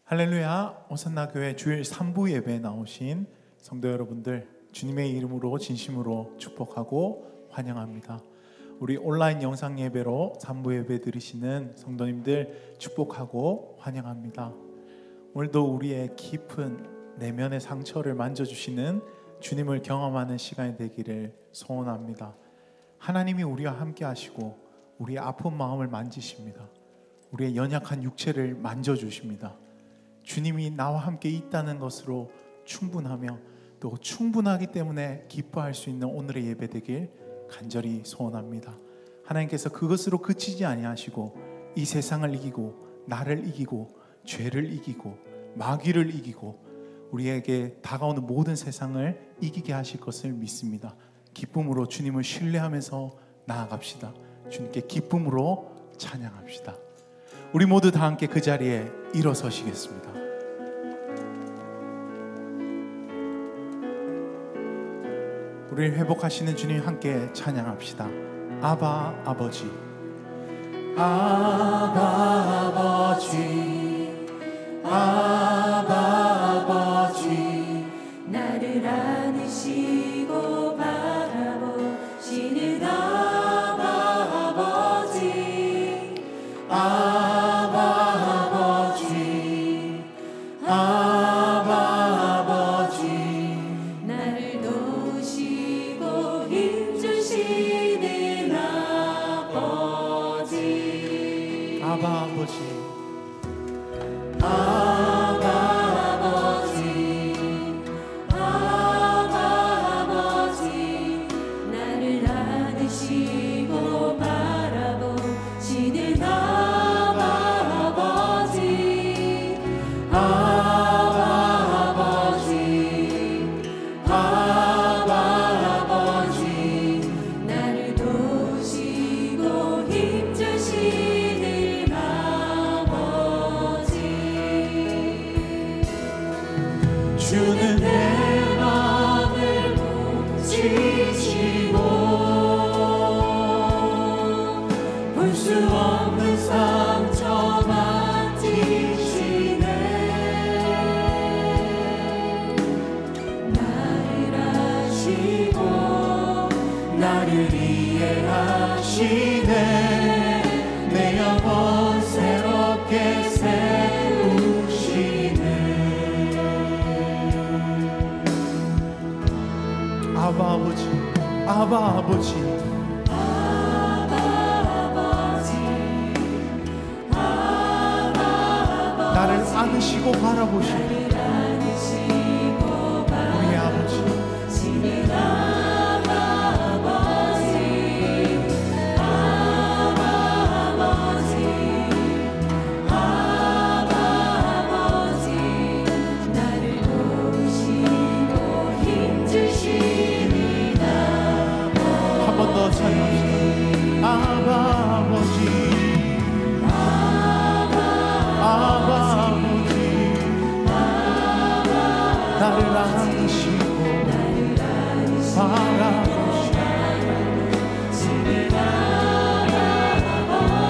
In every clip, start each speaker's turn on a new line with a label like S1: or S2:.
S1: 할렐루야, 오산나 교회 주일 3부 예배에 나오신 성도 여러분들, 주님의 이름으로 진심으로 축복하고 환영합니다. 우리 온라인 영상 예배로 3부 예배 드리시는 성도님들 축복하고 환영합니다. 오늘도 우리의 깊은 내면의 상처를 만져주시는 주님을 경험하는 시간이 되기를 소원합니다. 하나님이 우리와 함께 하시고 우리의 아픈 마음을 만지십니다. 우리의 연약한 육체를 만져주십니다. 주님이 나와 함께 있다는 것으로 충분하며 또 충분하기 때문에 기뻐할 수 있는 오늘의 예배 되길 간절히 소원합니다. 하나님께서 그것으로 그치지 아니하시고 이 세상을 이기고 나를 이기고 죄를 이기고 마귀를 이기고 우리에게 다가오는 모든 세상을 이기게 하실 것을 믿습니다. 기쁨으로 주님을 신뢰하면서 나아갑시다. 주님께 기쁨으로 찬양합시다. 우리 모두 다 함께 그 자리에 일어서시겠습니다. 우리를 회복하시는 주님 함께 찬양합시다. 아바 아버지, 아바 아버지, 아바 아버지,
S2: 나를 안으시고 바라보시는 아바 아버지,
S1: 아바 아버지, 아바 아버지,
S2: 나를 도우시고 힘주시는 아버지,
S1: 아바 아버지,
S2: 아바 아버지, 아바 아버지, 나를 안으시고 바라보시는 아바 아버지,
S1: 아바 아버지, 아바 아버지,
S2: 나를 도우시고 힘주시는 아버지.
S1: 주는
S2: 내 맘을 고치시고 볼 수 없는 상처 만지시네. 나를 아시고
S1: 나를 이해하시네. 내 영혼 새롭게 세우시네. 아바 아버지, 아바 아버지,
S2: 아바 아버지, 아바 아버지,
S1: 나를 안으시고 바라보시네.
S2: 나를 안으시고
S1: 우리 아버지,
S2: 바라보시는 아바 아버지, 아바 아버지, 아바 아버지, 나를 도우시고 힘주시는
S1: 한 번 더 찬양합시다. 아바 아버지, 아바 아버지, 나를 안으시고 바라보시네.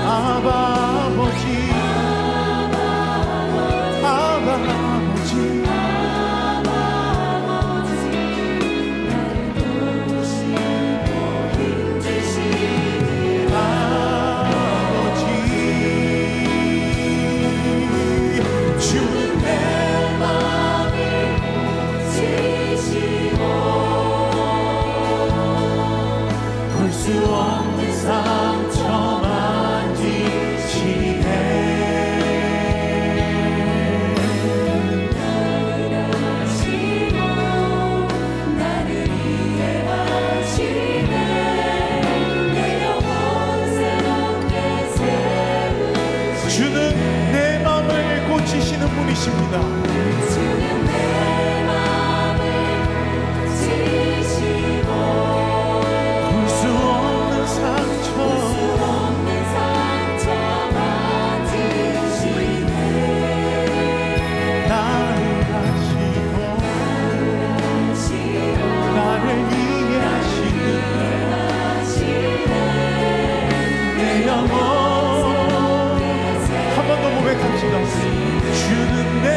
S1: 아바 아버지, 아바 아버지, 주는 내 맘을 볼 수 없는 상처 만지시네.
S2: 나를 아시고 나를 이해하시네. 내 영혼 새롭게 세우시네.
S1: 주는 내 맘을 고치시는 분이십니다.
S2: 주는 내 맘을 고치시고
S1: 볼 수 없는 상처
S2: 만지시네.
S1: 나를 아시고 나를 이해하시는 내 영혼 한 번 더 고백합시다. 주는 내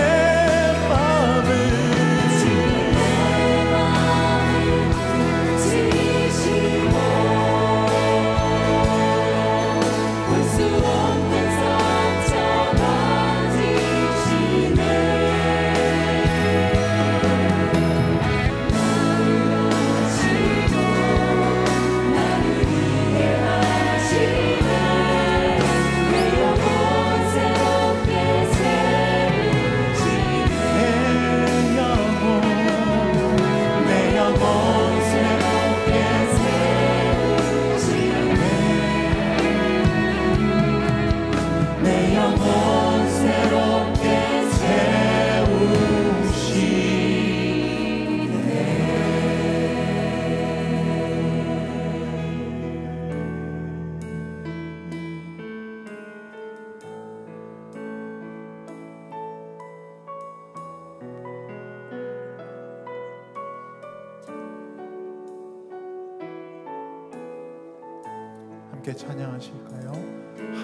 S1: 함께 찬양하실까요?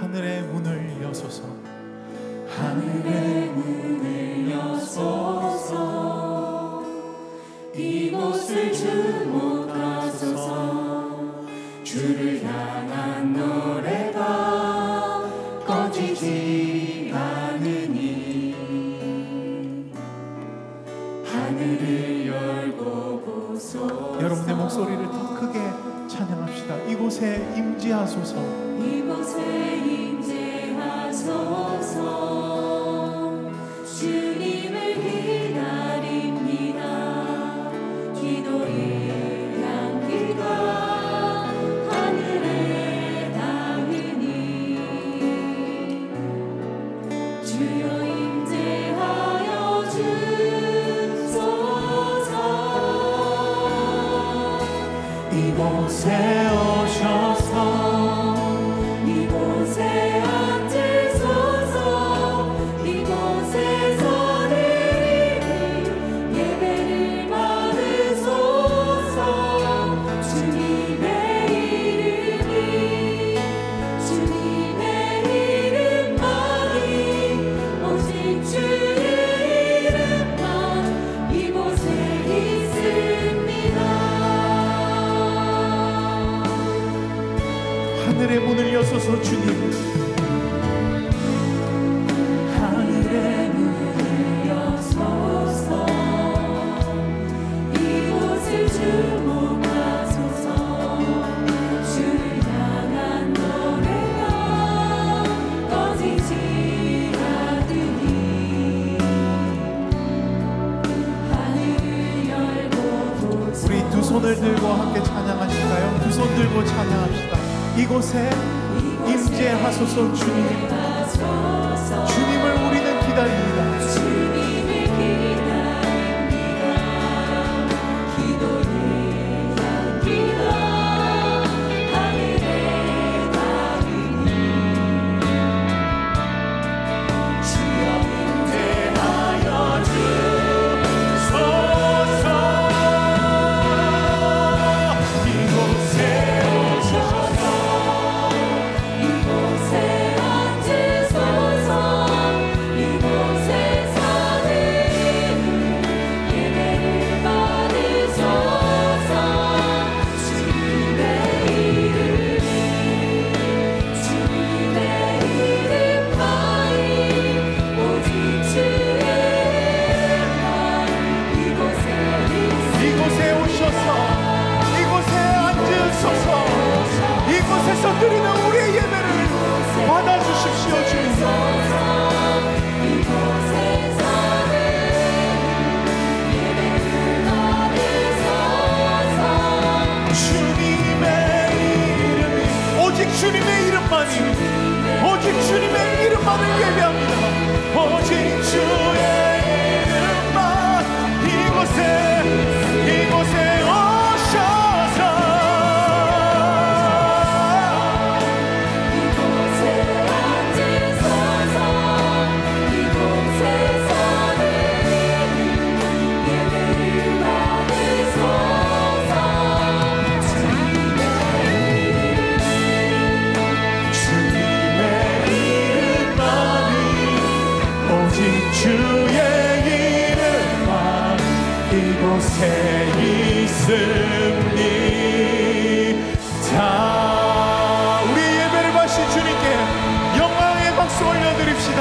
S1: 하늘의 문을 여소서,
S2: 하늘의 문을 여소서, 이곳을 주목하소서. 주를 향한 노래가 꺼지지 않으니 하늘을 열고 보소서.
S1: 여러분의 목소리를 더 크게 찬양합시다. 이곳에 임재하소서,
S2: 이곳에 임재하소서. 주님을 기다립니다. 기도의 향기가 하늘에 닿으니 주여 임재하여 주소서.
S1: 이곳에 오셔서
S2: 이곳에 앉으소서. 이곳에서 드리는 예배를 받으소서. 주님의 이름만이 오직 주의 이름만 이곳에 있습니다.
S1: 하늘의 문을 여소서. 주님,
S2: 하늘의 문을 여소서. 이곳을 주목하소서. 주를 향한 노래가 꺼지지 않으니 하늘을 열고 보소서.
S1: 우리 두 손을 들고 함께 찬양하실까요? 두 손 들고 찬양합시다. 이곳에 임재하소서. 주님, 주님을 우리는 기다립니다.
S2: 주님을 기다립니다. 기도의 향기가 하늘에 닿으니 주여 임재하여 주소서.
S1: 이곳에
S2: 오셔서 이곳에 앉으소서. 이곳에서 드리는 예배를 받으소서. 주님의 이름만이 오직 주의 이름만 이곳에 있습니다.
S1: 이곳에 오셔서, 이곳에 앉으소서. 이곳에서 드리는 우리의 예배를 받아주십시오. 주님,
S2: 이곳에서 예배를 받으소서.
S1: 주님의 이름이, 오직 주님의 이름만이, 오직 주님의 이름만을 예배합니다. 오직 주의 이름만 이곳에 오셔서
S2: 이곳에 앉으소서. 이곳에서 드리는 예배를 받으소서.
S1: 주님의 이름만이, 오직 주의 이름만 이곳에 있습니다. 우리의 예배를 받으신 주님께 영광의 박수 올려드립시다.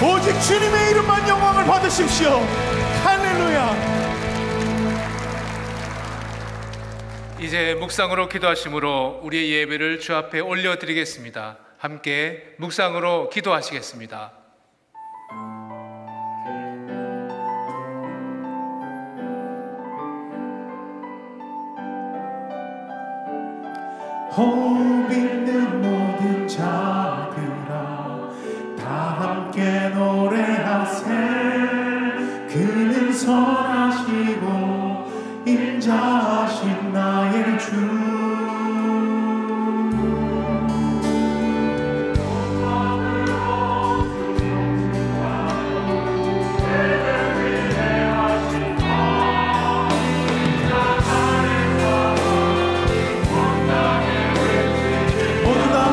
S1: 오직 주님의 이름만 영광을 받으십시오. 할렐루야.
S3: 이제 묵상으로 기도하심으로 우리의 예배를 주 앞에 올려드리겠습니다. 함께 묵상으로 기도하시겠습니다.
S1: 호흡 있는 모든 자들아 다 함께 노래하세. 그는 선하시고 인자하신 나의 주. 모두 다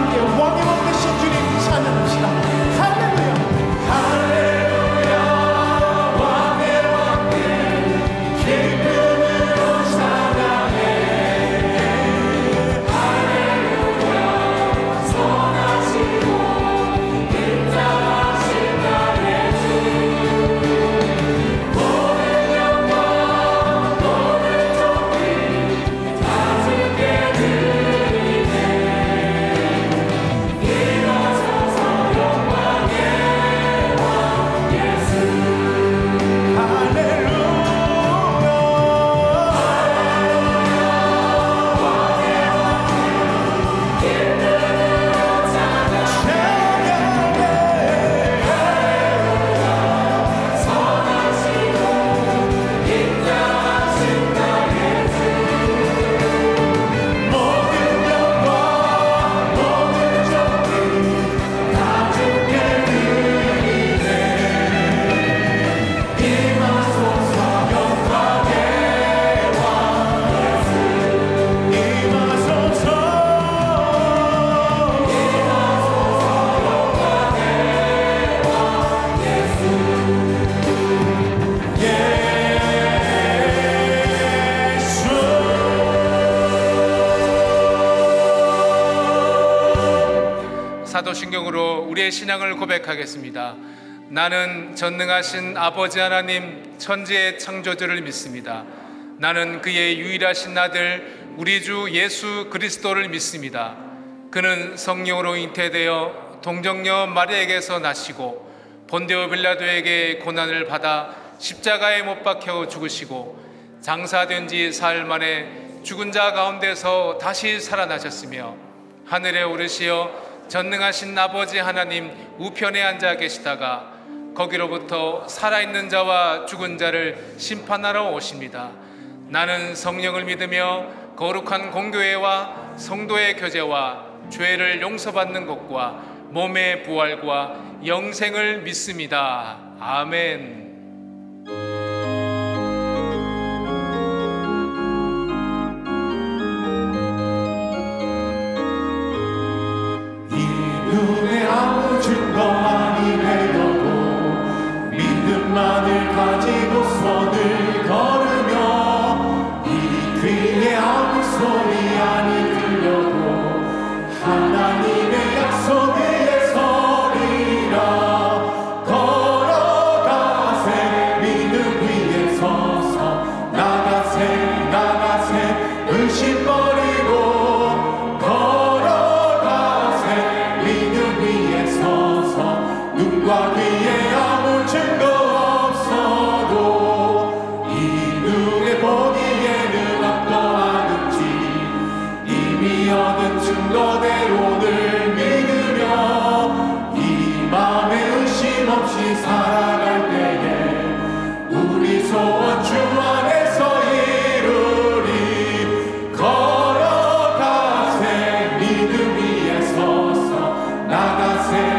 S3: 사도신경으로 우리의 신앙을 고백하겠습니다. 나는 전능하신 아버지 하나님 천지의 창조주를 믿습니다. 나는 그의 유일하신 아들 우리 주 예수 그리스도를 믿습니다. 그는 성령으로 잉태되어 동정녀 마리아에게서 나시고 본디오 빌라도에게 고난을 받아 십자가에 못 박혀 죽으시고 장사된 지 사흘 만에 죽은 자 가운데서 다시 살아나셨으며 하늘에 오르시어 전능하신 아버지 하나님 우편에 앉아 계시다가 거기로부터 살아있는 자와 죽은 자를 심판하러 오십니다. 나는 성령을 믿으며 거룩한 공교회와 성도의 교제와 죄를 용서받는 것과 몸의 부활과 영생을 믿습니다. 아멘.
S1: 눈에 아무 증거만이 되어도 믿음만을 가지고 손을 걸으며 이 귀에 아무 소리 아니 들려도 하나님의 약속 위에 서리라. 걸어가세 믿음 위에 서서 나가세 의심 버리고 걸어가세 믿음 위에 서서 눈과 귀에 아무 증거 없어도 이 눈에 보기에는 어떠하든지 이미 얻은 증거대로를 믿으며 이 맘에 의심 없이 살아갈 때에 우리 소원 주 안에서 이루리. 걸어가세 믿음 위에 서서 나가세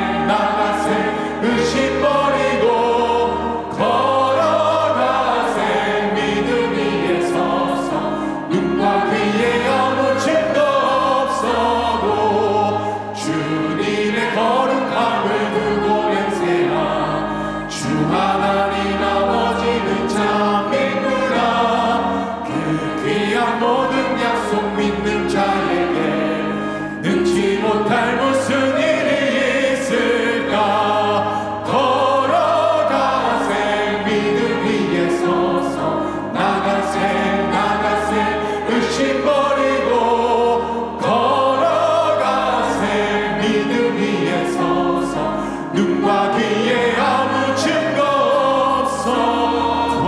S1: 의심 버리고 걸어가세 믿음 위에 서서 눈과 귀에 아무 증거 없어도 주님의 거룩함을 두고 맹세하. 주 하나님 아버지는 참 믿구나. 그 귀한 모든 약속 믿는 자에게 능치 못할 무슨 일이 있을까. 걸어가세 믿음 위에 서서 나가세 의심 버리고 걸어가세 믿음 위에 서서 눈과 귀에 아무 증거 없어도.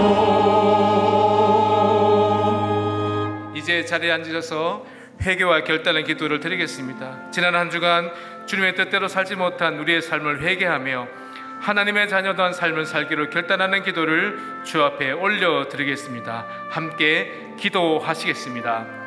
S3: 이제 자리에 앉으셔서 회개와 결단의 기도를 드리겠습니다. 지난 한 주간 주님의 뜻대로 살지 못한 우리의 삶을 회개하며 하나님의 자녀된 삶을 살기로 결단하는 기도를 주 앞에 올려드리겠습니다. 함께 기도하시겠습니다.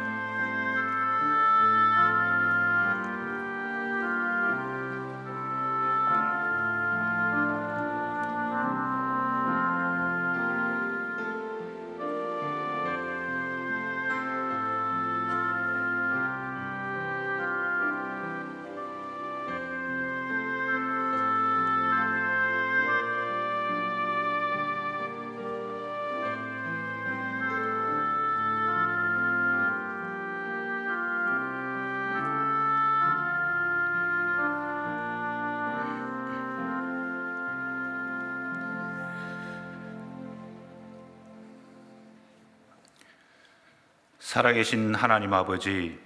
S4: 살아계신 하나님 아버지,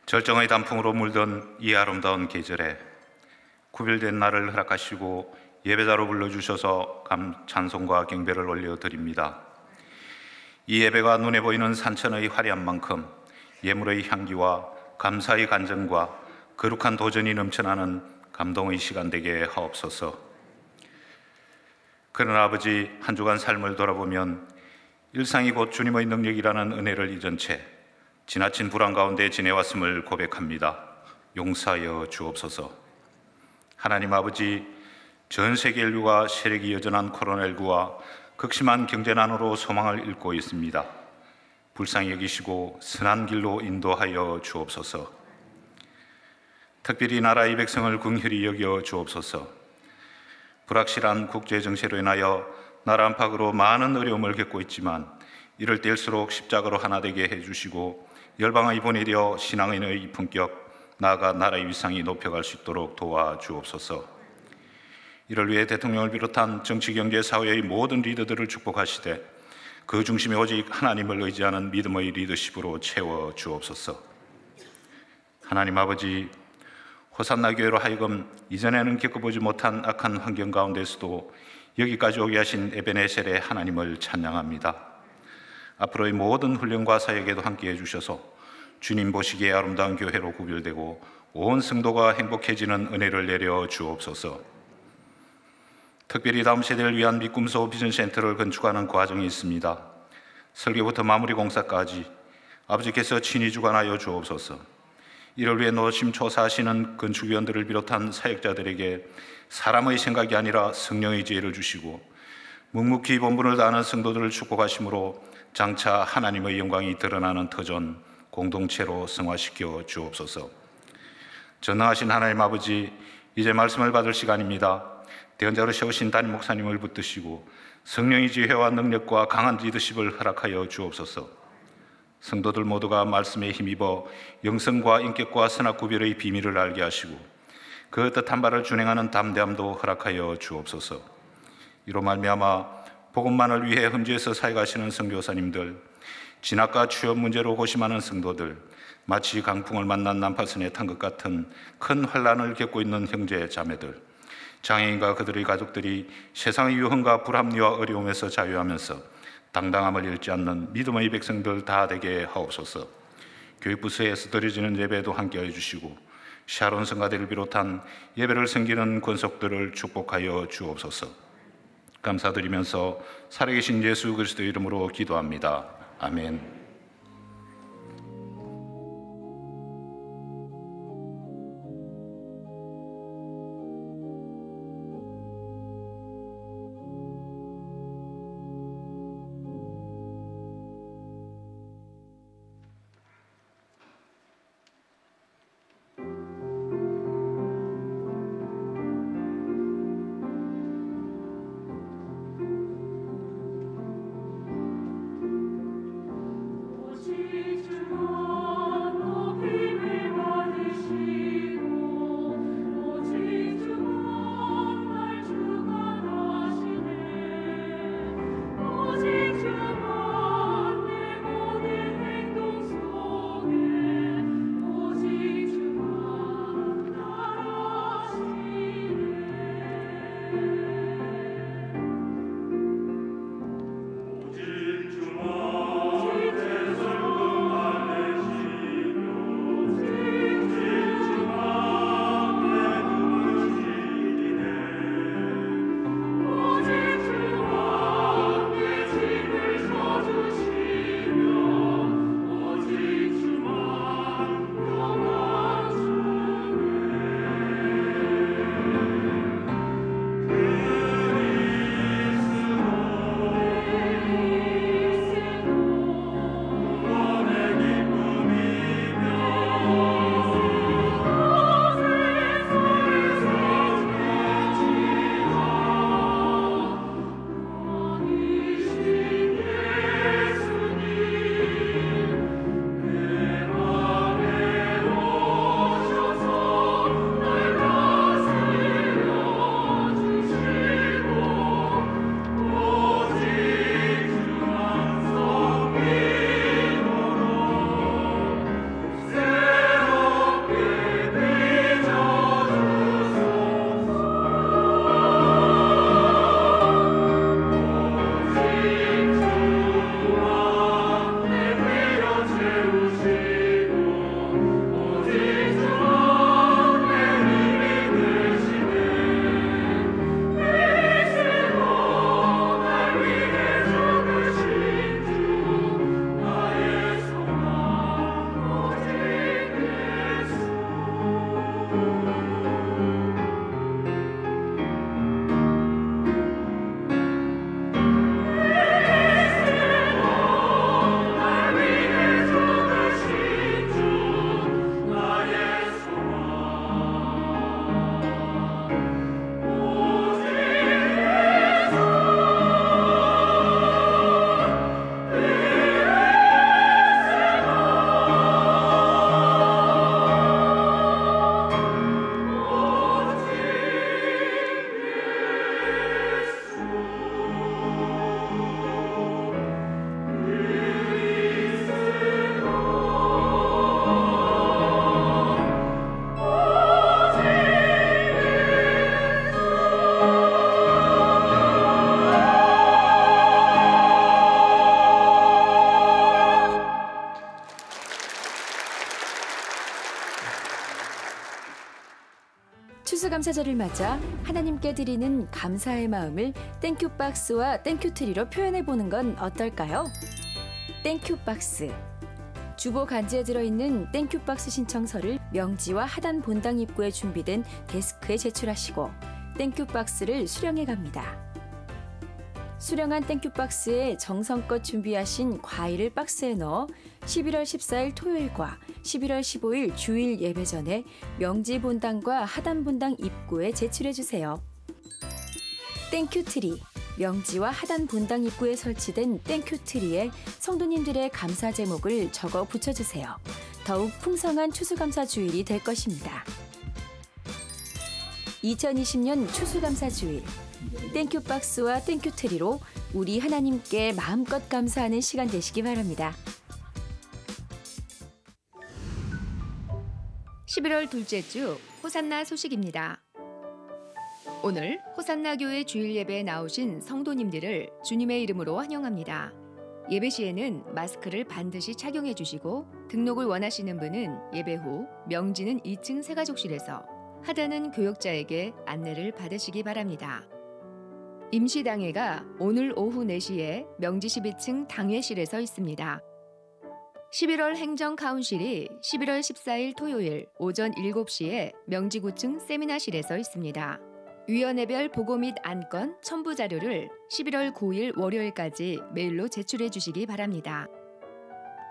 S4: 절정의 단풍으로 물든 이 아름다운 계절에 구별된 날을 허락하시고 예배자로 불러주셔서 찬송과 경배를 올려드립니다. 이 예배가 눈에 보이는 산천의 화려한 만큼 예물의 향기와 감사의 간증과 거룩한 도전이 넘쳐나는 감동의 시간 되게 하옵소서. 그러나 아버지, 한 주간 삶을 돌아보면 일상이 곧 주님의 능력이라는 은혜를 잊은 채 지나친 불안 가운데 지내왔음을 고백합니다. 용서하여 주옵소서. 하나님 아버지, 전 세계 인류가 세력이 여전한 코로나19와 극심한 경제난으로 소망을 잃고 있습니다. 불쌍히 여기시고 선한 길로 인도하여 주옵소서. 특별히 나라의 백성을 긍휼히 여겨 주옵소서. 불확실한 국제 정세로 인하여 나라 안팎으로 많은 어려움을 겪고 있지만 이럴 때일수록 십자가로 하나 되게 해주시고 열방의 보내려 신앙인의 품격, 나아가 나라의 위상이 높여갈 수 있도록 도와주옵소서. 이를 위해 대통령을 비롯한 정치, 경제, 사회의 모든 리더들을 축복하시되 그 중심에 오직 하나님을 의지하는 믿음의 리더십으로 채워주옵소서. 하나님 아버지, 호산나 교회로 하여금 이전에는 겪어보지 못한 악한 환경 가운데서도 여기까지 오게 하신 에베네셀의 하나님을 찬양합니다. 앞으로의 모든 훈련과 사역에도 함께해 주셔서 주님 보시기에 아름다운 교회로 구별되고 온 성도가 행복해지는 은혜를 내려 주옵소서. 특별히 다음 세대를 위한 미꿈소 비전센터를 건축하는 과정이 있습니다. 설계부터 마무리 공사까지 아버지께서 친히 주관하여 주옵소서. 이를 위해 노심초사하시는 건축위원들을 비롯한 사역자들에게 사람의 생각이 아니라 성령의 지혜를 주시고 묵묵히 본분을 다하는 성도들을 축복하심으로 장차 하나님의 영광이 드러나는 터전 공동체로 성화시켜 주옵소서. 전능하신 하나님 아버지, 이제 말씀을 받을 시간입니다. 대언자로 세우신 담임 목사님을 붙드시고 성령의 지혜와 능력과 강한 리더십을 허락하여 주옵소서. 성도들 모두가 말씀에 힘입어 영성과 인격과 선악 구별의 비밀을 알게 하시고 그 뜻한 바를 준행하는 담대함도 허락하여 주옵소서. 이로 말미암아 복음만을 위해 험지에서 사역하시는 선교사님들, 진학과 취업 문제로 고심하는 성도들, 마치 강풍을 만난 난파선에 탄 것 같은 큰 환난을 겪고 있는 형제 자매들, 장애인과 그들의 가족들이 세상의 유흥과 불합리와 어려움에서 자유하면서 당당함을 잃지 않는 믿음의 백성들 다 되게 하옵소서. 교육부서에서 드려지는 예배도 함께해 주시고 샤론 성가대를 비롯한 예배를 섬기는 권속들을 축복하여 주옵소서. 감사드리면서 살아계신 예수 그리스도의 이름으로 기도합니다. 아멘.
S5: 추수감사절을 맞아 하나님께 드리는 감사의 마음을 땡큐박스와 땡큐트리로 표현해보는 건 어떨까요? 땡큐박스. 주보 간지에 들어있는 땡큐박스 신청서를 명지와 하단 본당 입구에 준비된 데스크에 제출하시고 땡큐박스를 수령해 갑니다. 수령한 땡큐박스에 정성껏 준비하신 과일을 박스에 넣어 11월 14일 토요일과 11월 15일 주일 예배 전에 명지 본당과 하단 본당 입구에 제출해 주세요. 땡큐트리. 명지와 하단 본당 입구에 설치된 땡큐트리에 성도님들의 감사 제목을 적어 붙여주세요. 더욱 풍성한 추수감사 주일이 될 것입니다. 2020년 추수감사 주일. 땡큐박스와 땡큐트리로 우리 하나님께 마음껏 감사하는 시간 되시기 바랍니다.
S6: 11월 둘째 주 호산나 소식입니다. 오늘 호산나 교회 주일 예배에 나오신 성도님들을 주님의 이름으로 환영합니다. 예배 시에는 마스크를 반드시 착용해 주시고 등록을 원하시는 분은 예배 후 명지는 2층 세가족실에서 하단은 교역자에게 안내를 받으시기 바랍니다. 임시당회가 오늘 오후 4시에 명지 12층 당회실에서 있습니다. 11월 행정카운실이 11월 14일 토요일 오전 7시에 명지 9층 세미나실에서 있습니다. 위원회별 보고 및 안건, 첨부 자료를 11월 9일 월요일까지 메일로 제출해 주시기 바랍니다.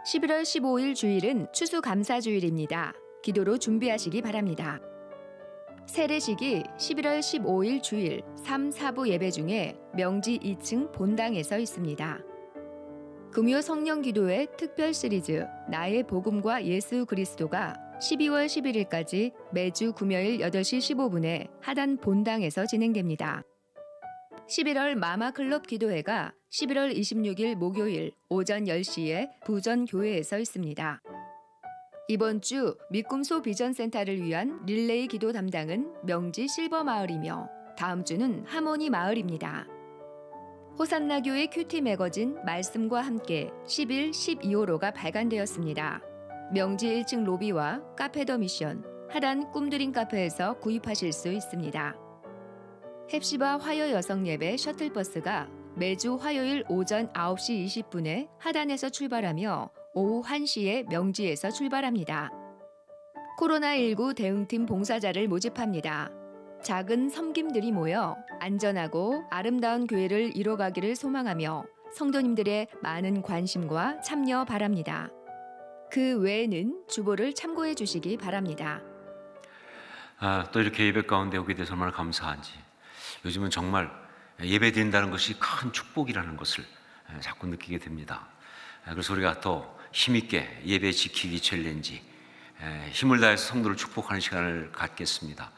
S6: 11월 15일 주일은 추수감사주일입니다. 기도로 준비하시기 바랍니다. 세례식이 11월 15일 주일 3, 4부 예배 중에 명지 2층 본당에서 있습니다. 금요 성령기도회 특별 시리즈 나의 복음과 예수 그리스도가 12월 11일까지 매주 금요일 8시 15분에 하단 본당에서 진행됩니다. 11월 마마클럽 기도회가 11월 26일 목요일 오전 10시에 부전교회에서 있습니다. 이번 주 미꿈소 비전센터를 위한 릴레이 기도 담당은 명지 실버마을이며 다음 주는 하모니 마을입니다. 호산나교회 큐티 매거진 말씀과 함께 11, 12호로가 발간되었습니다. 명지 1층 로비와 카페 더 미션, 하단 꿈드림 카페에서 구입하실 수 있습니다. 헵시바 화요 여성 예배 셔틀버스가 매주 화요일 오전 9시 20분에 하단에서 출발하며 오후 1시에 명지에서 출발합니다. 코로나19 대응팀 봉사자를 모집합니다. 작은 섬김들이 모여 안전하고 아름다운 교회를 이뤄가기를 소망하며 성도님들의 많은 관심과 참여 바랍니다. 그 외에는 주보를 참고해 주시기 바랍니다.
S7: 또 이렇게 예배 가운데 오게 돼서 얼마나 감사한지. 요즘은 정말 예배 드린다는 것이 큰 축복이라는 것을 자꾸 느끼게 됩니다. 그래서 우리가 더 힘있게 예배 지키기 챌린지, 힘을 다해서 성도를 축복하는 시간을 갖겠습니다.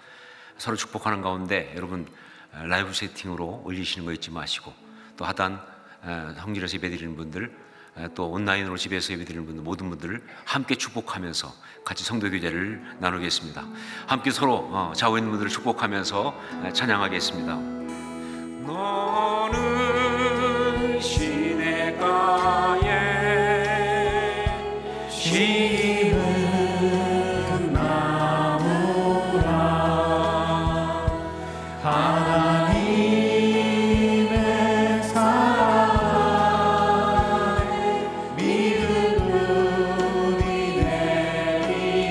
S7: 서로 축복하는 가운데 여러분 라이브 세팅으로 올리시는 거 잊지 마시고, 또 하단 성질에서 예배 드리는 분들, 또 온라인으로 집에서 예배 드리는 분들, 모든 분들을 함께 축복하면서 같이 성도 교제를 나누겠습니다. 함께 서로 좌우에 있는 분들을 축복하면서 찬양하겠습니다. 너는 시냇가에 심은 나무라. 하나님의 사랑 믿음 눈이 내리고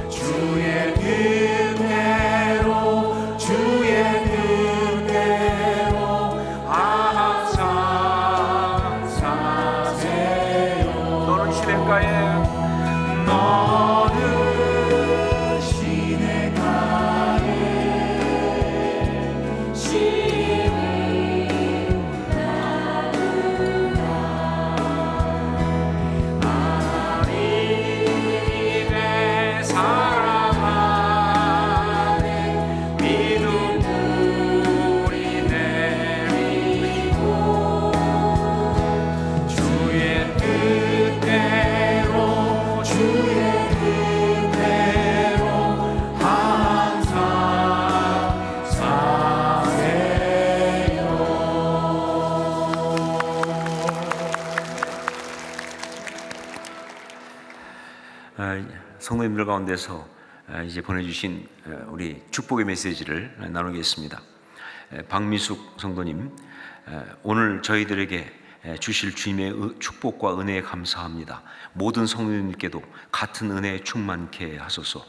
S7: 주의 뜻대로 항상 사세요. 너는 시냇가에 성도님들 가운데서 이제 보내주신 우리 축복의 메시지를 나누겠습니다. 박미숙 성도님, 오늘 저희들에게 주실 주님의 축복과 은혜에 감사합니다. 모든 성도님께도 같은 은혜 충만케 하소서.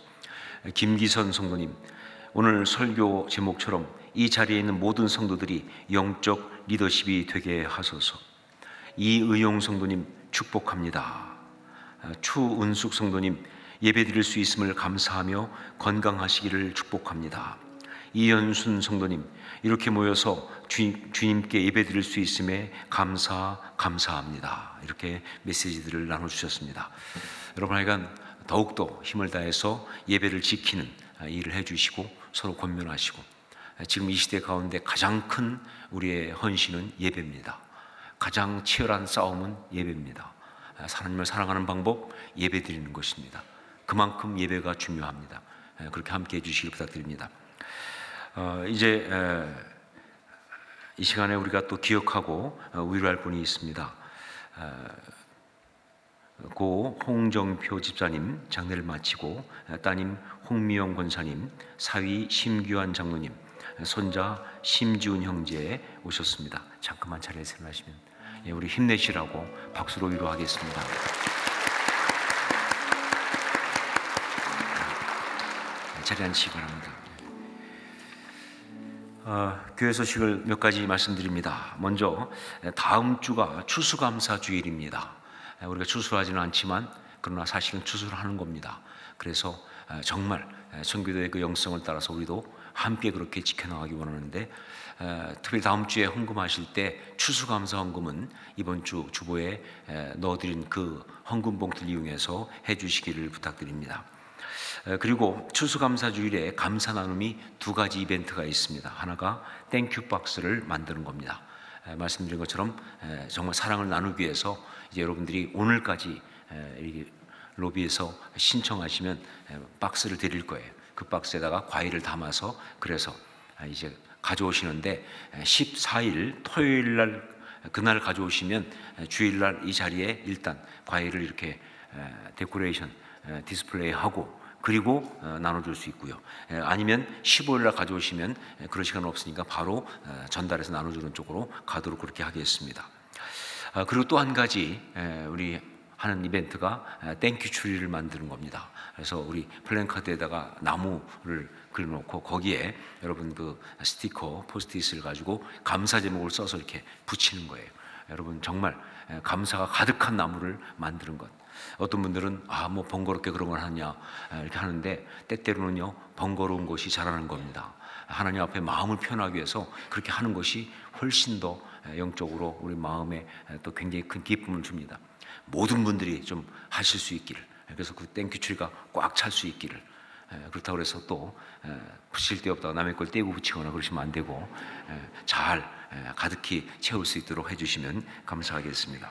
S7: 김기선 성도님, 오늘 설교 제목처럼 이 자리에 있는 모든 성도들이 영적 리더십이 되게 하소서. 이의용 성도님 축복합니다. 추은숙 성도님, 예배드릴 수 있음을 감사하며 건강하시기를 축복합니다. 이현순 성도님, 이렇게 모여서 주님께 예배드릴 수 있음에 감사합니다. 이렇게 메시지들을 나눠주셨습니다. 여러분 하여간 더욱더 힘을 다해서 예배를 지키는 일을 해주시고 서로 권면하시고, 지금 이 시대 가운데 가장 큰 우리의 헌신은 예배입니다. 가장 치열한 싸움은 예배입니다. 하나님을 사랑하는 방법, 예배 드리는 것입니다. 그만큼 예배가 중요합니다. 그렇게 함께 해주시길 부탁드립니다. 이제 이 시간에 우리가 또 기억하고 위로할 분이 있습니다. 고 홍정표 집사님 장례를 마치고 따님 홍미영 권사님, 사위 심규환 장로님, 손자 심지훈 형제 오셨습니다. 잠깐만 자리에서 일어나시면 우리 힘내시라고 박수로 위로하겠습니다. 자리에 앉으시기 바랍니다. 교회 소식을 몇 가지 말씀드립니다. 먼저 다음 주가 추수감사 주일입니다. 우리가 추수하지는 않지만 그러나 사실은 추수를 하는 겁니다. 그래서 정말 선교도의 그 영성을 따라서 우리도 함께 그렇게 지켜나가기 원하는데, 특별히 다음 주에 헌금하실 때 추수감사 헌금은 이번 주 주보에 넣어드린 그 헌금 봉투를 이용해서 해주시기를 부탁드립니다. 그리고 추수감사 주일에 감사 나눔이 두 가지 이벤트가 있습니다. 하나가 땡큐 박스를 만드는 겁니다. 말씀드린 것처럼 정말 사랑을 나누기 위해서 이제 여러분들이 오늘까지 로비에서 신청하시면 박스를 드릴 거예요. 그 박스에다가 과일을 담아서 그래서 이제 가져오시는데 14일 토요일 날 그날 가져오시면 주일날 이 자리에 일단 과일을 이렇게 데코레이션 디스플레이하고 그리고 나눠줄 수 있고요. 아니면 15일날 가져오시면 그런 시간 없으니까 바로 전달해서 나눠주는 쪽으로 가도록 그렇게 하겠습니다. 그리고 또 한 가지 우리 하는 이벤트가 땡큐 추리를 만드는 겁니다. 그래서 우리 플랜카드에다가 나무를 그려놓고 거기에 여러분 그 스티커 포스트잇을 가지고 감사 제목을 써서 이렇게 붙이는 거예요. 여러분 정말 감사가 가득한 나무를 만드는 것. 어떤 분들은 뭐 번거롭게 그런 걸 하냐 이렇게 하는데, 때때로는요 번거로운 것이 잘하는 겁니다. 하나님 앞에 마음을 표현하기 위해서 그렇게 하는 것이 훨씬 더 영적으로 우리 마음에 또 굉장히 큰 기쁨을 줍니다. 모든 분들이 좀 하실 수 있기를, 그래서 그 땡큐 추리가 꽉 찰 수 있기를. 그렇다고 해서 또 붙일 데 없다가 남의 걸 떼고 붙이거나 그러시면 안 되고 잘 가득히 채울 수 있도록 해주시면 감사하겠습니다.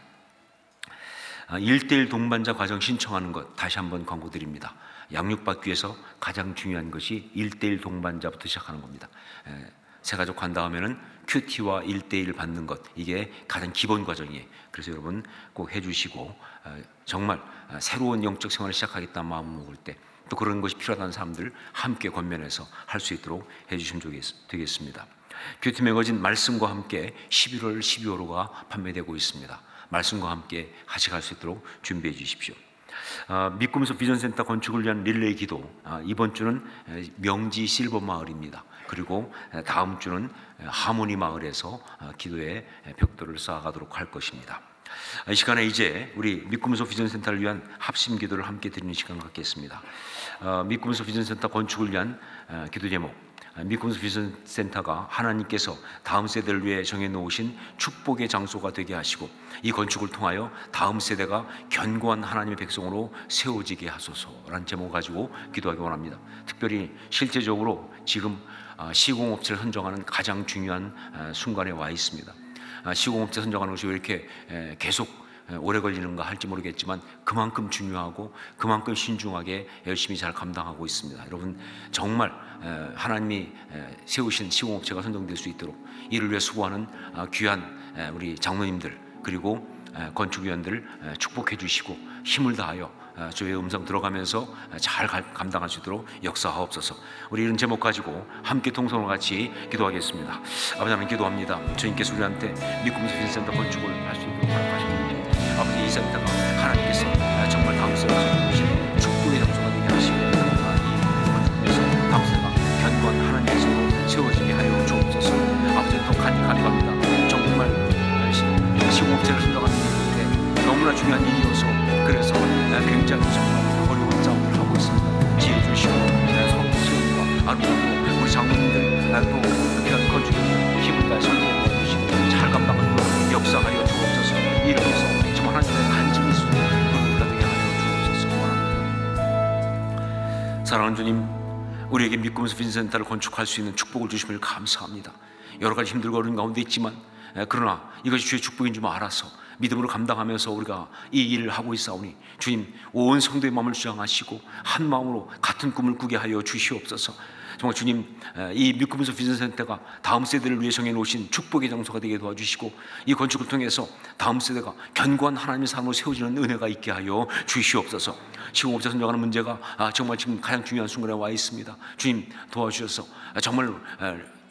S7: 1:1 동반자 과정 신청하는 것 다시 한번 광고드립니다. 양육받기 위해서 가장 중요한 것이 1:1 동반자부터 시작하는 겁니다. 새가족 한 다음에는 큐티와 1:1 받는 것, 이게 가장 기본 과정이에요. 그래서 여러분 꼭 해주시고, 정말 새로운 영적 생활을 시작하겠다는 마음을 먹을 때 또 그런 것이 필요하다는 사람들 함께 권면해서 할 수 있도록 해주시면 되겠습니다. 큐티 매거진 말씀과 함께 11월, 12월호가 판매되고 있습니다. 말씀과 함께 같이 갈 수 있도록 준비해 주십시오. 믿음에서 비전센터 건축을 위한 릴레이 기도, 이번 주는 명지 실버 마을입니다. 그리고 다음 주는 하모니 마을에서 기도의 벽돌을 쌓아가도록 할 것입니다. 이 시간에 이제 우리 믿음에서 비전센터를 위한 합심 기도를 함께 드리는 시간 갖겠습니다. 믿음에서 비전센터 건축을 위한 기도 제목, 믿음에서 비전센터가 하나님께서 다음 세대를 위해 정해놓으신 축복의 장소가 되게 하시고, 이 건축을 통하여 다음 세대가 견고한 하나님의 백성으로 세워지게 하소서라는 제목을 가지고 기도하기 원합니다. 특별히 실제적으로 지금 시공업체를 선정하는 가장 중요한 순간에 와 있습니다. 시공업체 선정하는 것이 왜 이렇게 계속 오래 걸리는가 할지 모르겠지만 그만큼 중요하고 그만큼 신중하게 열심히 잘 감당하고 있습니다. 여러분 정말 하나님이 세우신 시공업체가 선정될 수 있도록 이를 위해 수고하는 귀한 우리 장로님들 그리고 건축위원들 축복해 주시고 힘을 다하여 주의 음성 들어가면서 잘 감당할 수 있도록 역사하옵소서. 우리 이런 제목 가지고 함께 통성으로 같이 기도하겠습니다. 아버지 하나님 기도합니다. 주님께서 우리한테 믿음으로 빈센터 건축을 할 수 있도록 허락하셨는데 아버지 이 센터가 하나님께서 정말 다음 세대에 주신 축복의 장소가 되게 하시고 건축에서 다음 세대가 견고한 하나님의 손으로 세워지게 하여 주옵소서. 아버지 또 간직합니다. 정말 시공업체를 선정하는 일인데 너무나 중요한 일이어서 그래서 굉장히 정말 어려운 싸움을 하고 있습니다. 지혜 주시고 성수와 아름다운 우리 장로님들 또 귀한 건축인들 힘을 다해 설계해 주시고 잘 감당하도록 역사하여 주옵소서. 이름에서 정말 하나님의 간증이 있는 우리가 되게 하여 주옵소서. 원합니다. 사랑하는 주님, 우리에게 믿으면서 빈센터를 건축할 수 있는 축복을 주심을 감사합니다. 여러 가지 힘들고 어려운 가운데 있지만 그러나 이것이 주의 축복인 줄 알아서 믿음으로 감당하면서 우리가 이 일을 하고 있사오니 주님 온 성도의 마음을 주장하시고 한 마음으로 같은 꿈을 꾸게 하여 주시옵소서. 정말 주님 이 믿으면서 빈센터가 다음 세대를 위해 정해놓으신 축복의 장소가 되게 도와주시고 이 건축을 통해서 다음 세대가 견고한 하나님의 삶으로 세워지는 은혜가 있게 하여 주시옵소서. 시공업체 선정하는 문제가 정말 지금 가장 중요한 순간에 와 있습니다. 주님 도와주셔서 정말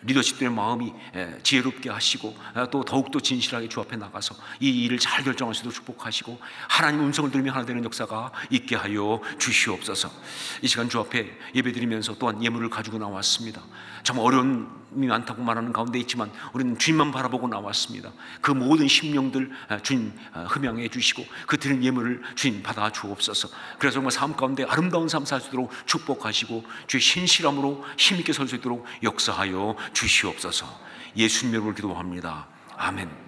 S7: 리더십들의 마음이 지혜롭게 하시고 또 더욱더 진실하게 주 앞에 나가서 이 일을 잘 결정할 수 있도록 축복하시고 하나님 음성을 들으며 하나 되는 역사가 있게 하여 주시옵소서. 이 시간 주 앞에 예배드리면서 또한 예물을 가지고 나왔습니다. 정말 어려움이 많다고 말하는 가운데 있지만 우리는 주님만 바라보고 나왔습니다. 그 모든 심령들 주님 흠양해 주시고 그 드린 예물을 주님 받아 주옵소서. 그래서 정말 삶 가운데 아름다운 삶 살 수 있도록 축복하시고 주의 신실함으로 힘있게 설 수 있도록 역사하여 주시옵소서. 예수님의 이름으로 기도합니다. 아멘.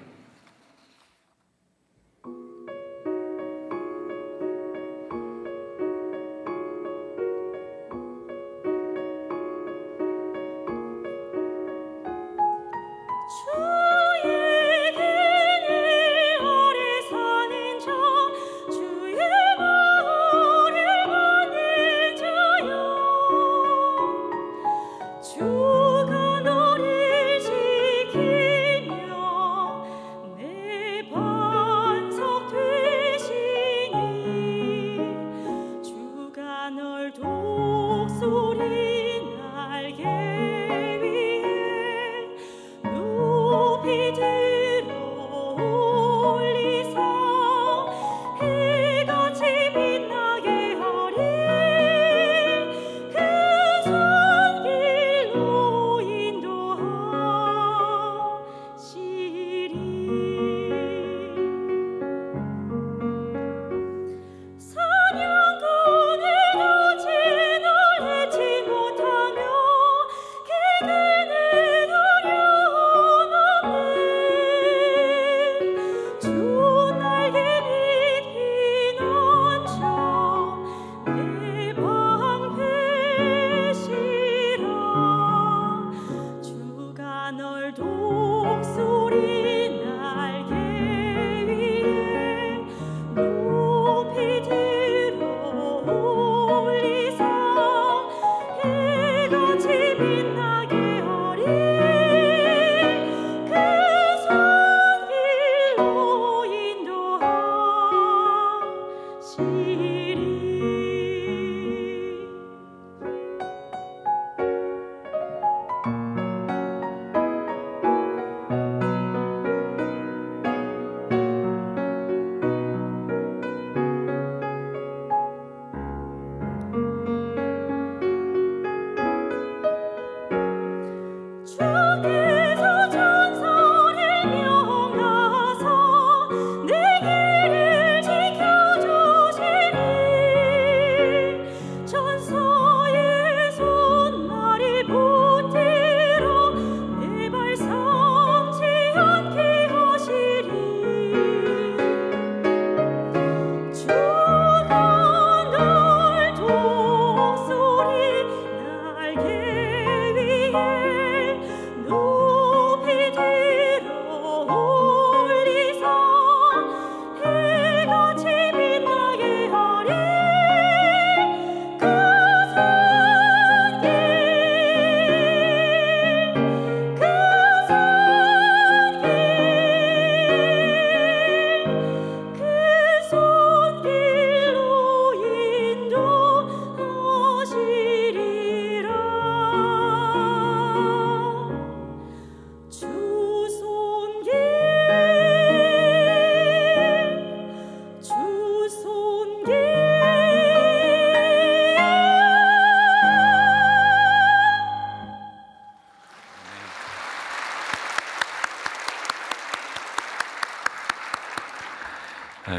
S2: 주가 너를 지키며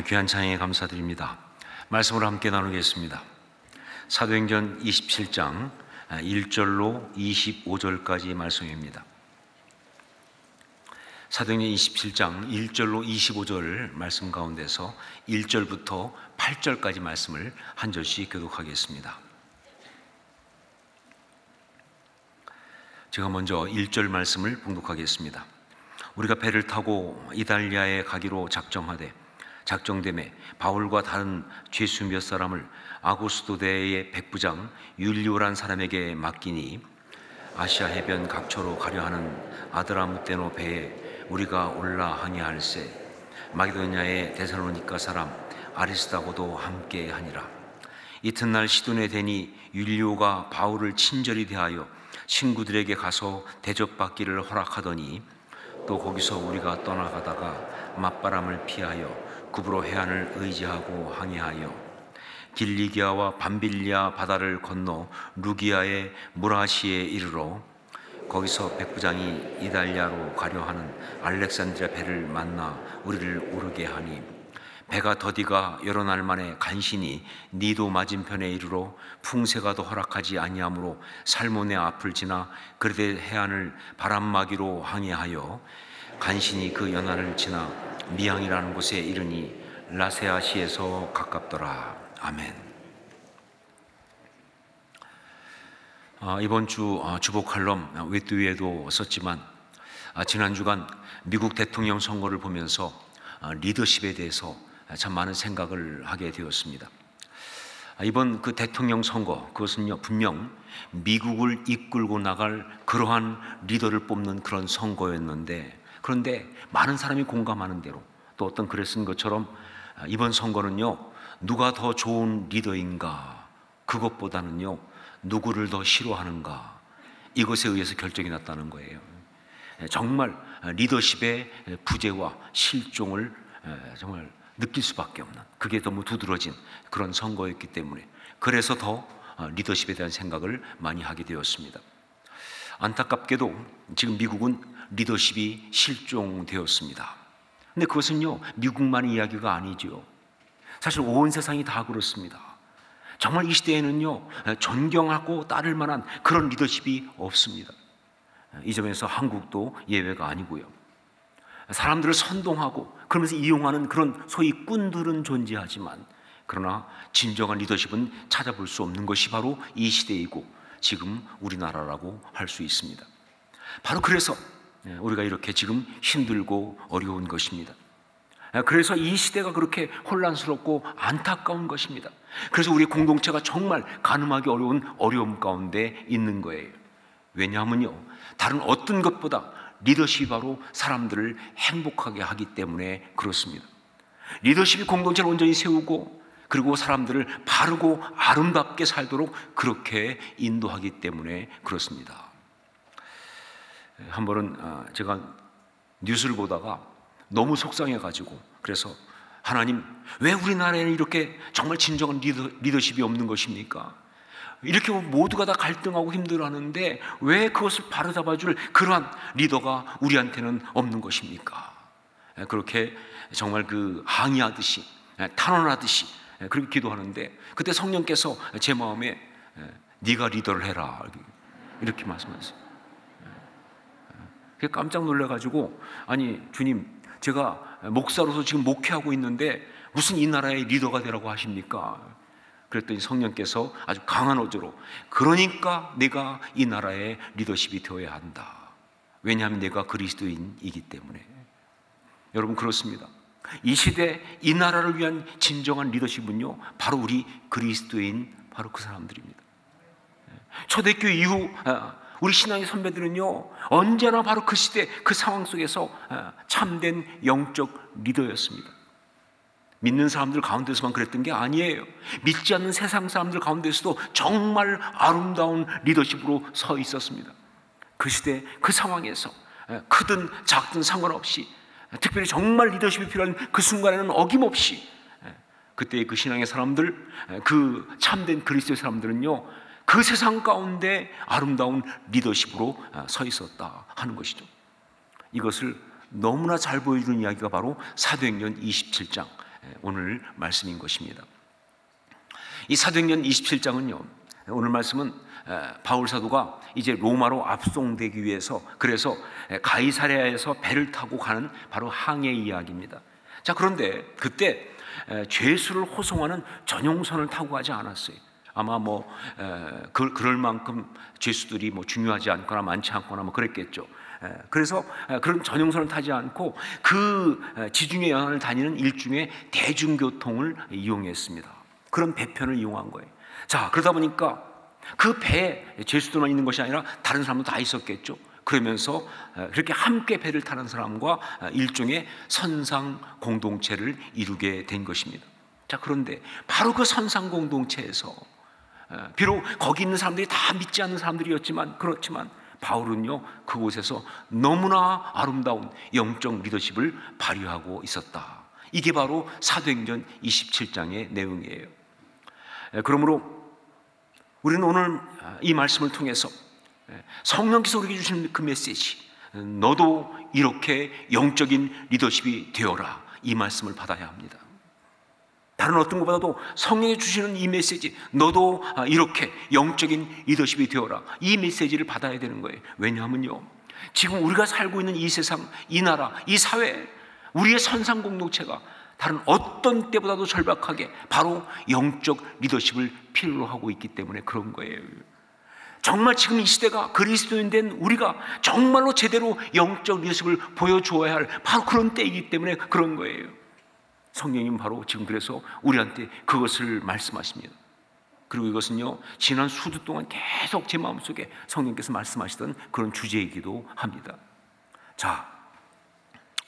S7: 귀한 찬양에 감사드립니다. 말씀으로 함께 나누겠습니다. 사도행전 27장 1절로 25절까지 말씀입니다. 사도행전 27장 1절로 25절 말씀 가운데서 1절부터 8절까지 말씀을 한 절씩 교독하겠습니다. 제가 먼저 1절 말씀을 봉독하겠습니다. 우리가 배를 타고 이달리아에 가기로 작정되매 바울과 다른 죄수 몇 사람을 아고스도대의 백부장 율리오란 사람에게 맡기니 아시아 해변 각처로 가려 하는 아드라무떼노 배에 우리가 올라 항해할세 마게도냐의 데살로니가 사람 아리스다고도 함께 하니라. 이튿날 시돈에 대니 율리오가 바울을 친절히 대하여 친구들에게 가서 대접받기를 허락하더니 또 거기서 우리가 떠나가다가 맞바람을 피하여 구브로 해안을 의지하고 항해하여 길리기아와 밤빌리아 바다를 건너 루기아의 무라시에 이르러 거기서 백부장이 이달리아로 가려 하는 알렉산드리아 배를 만나 우리를 오르게 하니 배가 더디가 여러 날 만에 간신히 니도 맞은편에 이르러 풍세가도 허락하지 아니하므로 살모네 앞을 지나 그레데 해안을 바람막이로 항해하여 간신히 그 연안을 지나 미항이라는 곳에 이르니 라세아시에서 가깝더라. 아멘. 이번 주 주보 칼럼 웹두위에도 썼지만 지난 주간 미국 대통령 선거를 보면서 리더십에 대해서 참 많은 생각을 하게 되었습니다. 이번 그 대통령 선거, 그것은요 분명 미국을 이끌고 나갈 그러한 리더를 뽑는 그런 선거였는데, 그런데 많은 사람이 공감하는 대로 또 어떤 글에 쓴 것처럼 이번 선거는요 누가 더 좋은 리더인가, 그것보다는요 누구를 더 싫어하는가, 이것에 의해서 결정이 났다는 거예요. 정말 리더십의 부재와 실종을 정말 느낄 수밖에 없는, 그게 너무 두드러진 그런 선거였기 때문에 그래서 더 리더십에 대한 생각을 많이 하게 되었습니다. 안타깝게도 지금 미국은 리더십이 실종되었습니다. 근데 그것은요 미국만의 이야기가 아니죠. 사실 온 세상이 다 그렇습니다. 정말 이 시대에는요 존경하고 따를 만한 그런 리더십이 없습니다. 이 점에서 한국도 예외가 아니고요. 사람들을 선동하고 그러면서 이용하는 그런 소위 꾼들은 존재하지만, 그러나 진정한 리더십은 찾아볼 수 없는 것이 바로 이 시대이고 지금 우리나라라고 할 수 있습니다. 바로 그래서 우리가 이렇게 지금 힘들고 어려운 것입니다. 그래서 이 시대가 그렇게 혼란스럽고 안타까운 것입니다. 그래서 우리 공동체가 정말 가늠하기 어려운 어려움 가운데 있는 거예요. 왜냐하면요 다른 어떤 것보다 리더십이 바로 사람들을 행복하게 하기 때문에 그렇습니다. 리더십이 공동체를 온전히 세우고 그리고 사람들을 바르고 아름답게 살도록 그렇게 인도하기 때문에 그렇습니다. 한 번은 제가 뉴스를 보다가 너무 속상해가지고, 그래서 하나님 왜 우리나라에는 이렇게 정말 진정한 리더십이 없는 것입니까? 이렇게 모두가 다 갈등하고 힘들어하는데 왜 그것을 바로잡아줄 그러한 리더가 우리한테는 없는 것입니까? 그렇게 정말 그 항의하듯이 탄원하듯이 그렇게 기도하는데, 그때 성령께서 제 마음에 네가 리더를 해라 이렇게 말씀하셨어요. 깜짝 놀라가지고, 아니 주님 제가 목사로서 지금 목회하고 있는데 무슨 이 나라의 리더가 되라고 하십니까? 그랬더니 성령께서 아주 강한 어조로 그러니까 내가 이 나라의 리더십이 되어야 한다. 왜냐하면 내가 그리스도인이기 때문에. 여러분 그렇습니다. 이 시대 이 나라를 위한 진정한 리더십은요 바로 우리 그리스도인, 바로 그 사람들입니다. 초대교회 이후 우리 신앙의 선배들은요 언제나 바로 그 시대 그 상황 속에서 참된 영적 리더였습니다. 믿는 사람들 가운데서만 그랬던 게 아니에요. 믿지 않는 세상 사람들 가운데서도 정말 아름다운 리더십으로 서 있었습니다. 그 시대 그 상황에서 크든 작든 상관없이, 특별히 정말 리더십이 필요한 그 순간에는 어김없이 그때의 그 신앙의 사람들, 그 참된 그리스도의 사람들은요 그 세상 가운데 아름다운 리더십으로 서 있었다 하는 것이죠. 이것을 너무나 잘 보여주는 이야기가 바로 사도행전 27장 오늘 말씀인 것입니다. 이 사도행전 27장은요, 오늘 말씀은 바울 사도가 이제 로마로 압송되기 위해서, 그래서 가이사랴에서 배를 타고 가는 바로 항해 이야기입니다. 자, 그런데 그때 죄수를 호송하는 전용선을 타고 가지 않았어요. 아마 그럴 만큼 죄수들이 중요하지 않거나 많지 않거나 그랬겠죠. 그래서 그런 전용선을 타지 않고 그 지중해 연안을 다니는 일종의 대중교통을 이용했습니다. 그런 배편을 이용한 거예요. 자, 그러다 보니까 그 배에 죄수들만 있는 것이 아니라 다른 사람도 다 있었겠죠. 그러면서 그렇게 함께 배를 타는 사람과 일종의 선상 공동체를 이루게 된 것입니다. 자, 그런데 바로 그 선상 공동체에서 비록 거기 있는 사람들이 다 믿지 않는 사람들이었지만, 그렇지만 바울은요, 그곳에서 너무나 아름다운 영적 리더십을 발휘하고 있었다. 이게 바로 사도행전 27장의 내용이에요. 그러므로 우리는 오늘 이 말씀을 통해서 성령께서 우리에게 주시는 그 메시지, 너도 이렇게 영적인 리더십이 되어라, 이 말씀을 받아야 합니다. 다른 어떤 것보다도 성령이 주시는 이 메시지, 너도 이렇게 영적인 리더십이 되어라, 이 메시지를 받아야 되는 거예요. 왜냐하면요, 지금 우리가 살고 있는 이 세상, 이 나라, 이 사회, 우리의 선상 공동체가 다른 어떤 때보다도 절박하게 바로 영적 리더십을 필요로 하고 있기 때문에 그런 거예요. 정말 지금 이 시대가 그리스도인 된 우리가 정말로 제대로 영적 리더십을 보여주어야 할 바로 그런 때이기 때문에 그런 거예요. 성령님 바로 지금 그래서 우리한테 그것을 말씀하십니다. 그리고 이것은요, 지난 수주 동안 계속 제 마음속에 성령께서 말씀하시던 그런 주제이기도 합니다. 자,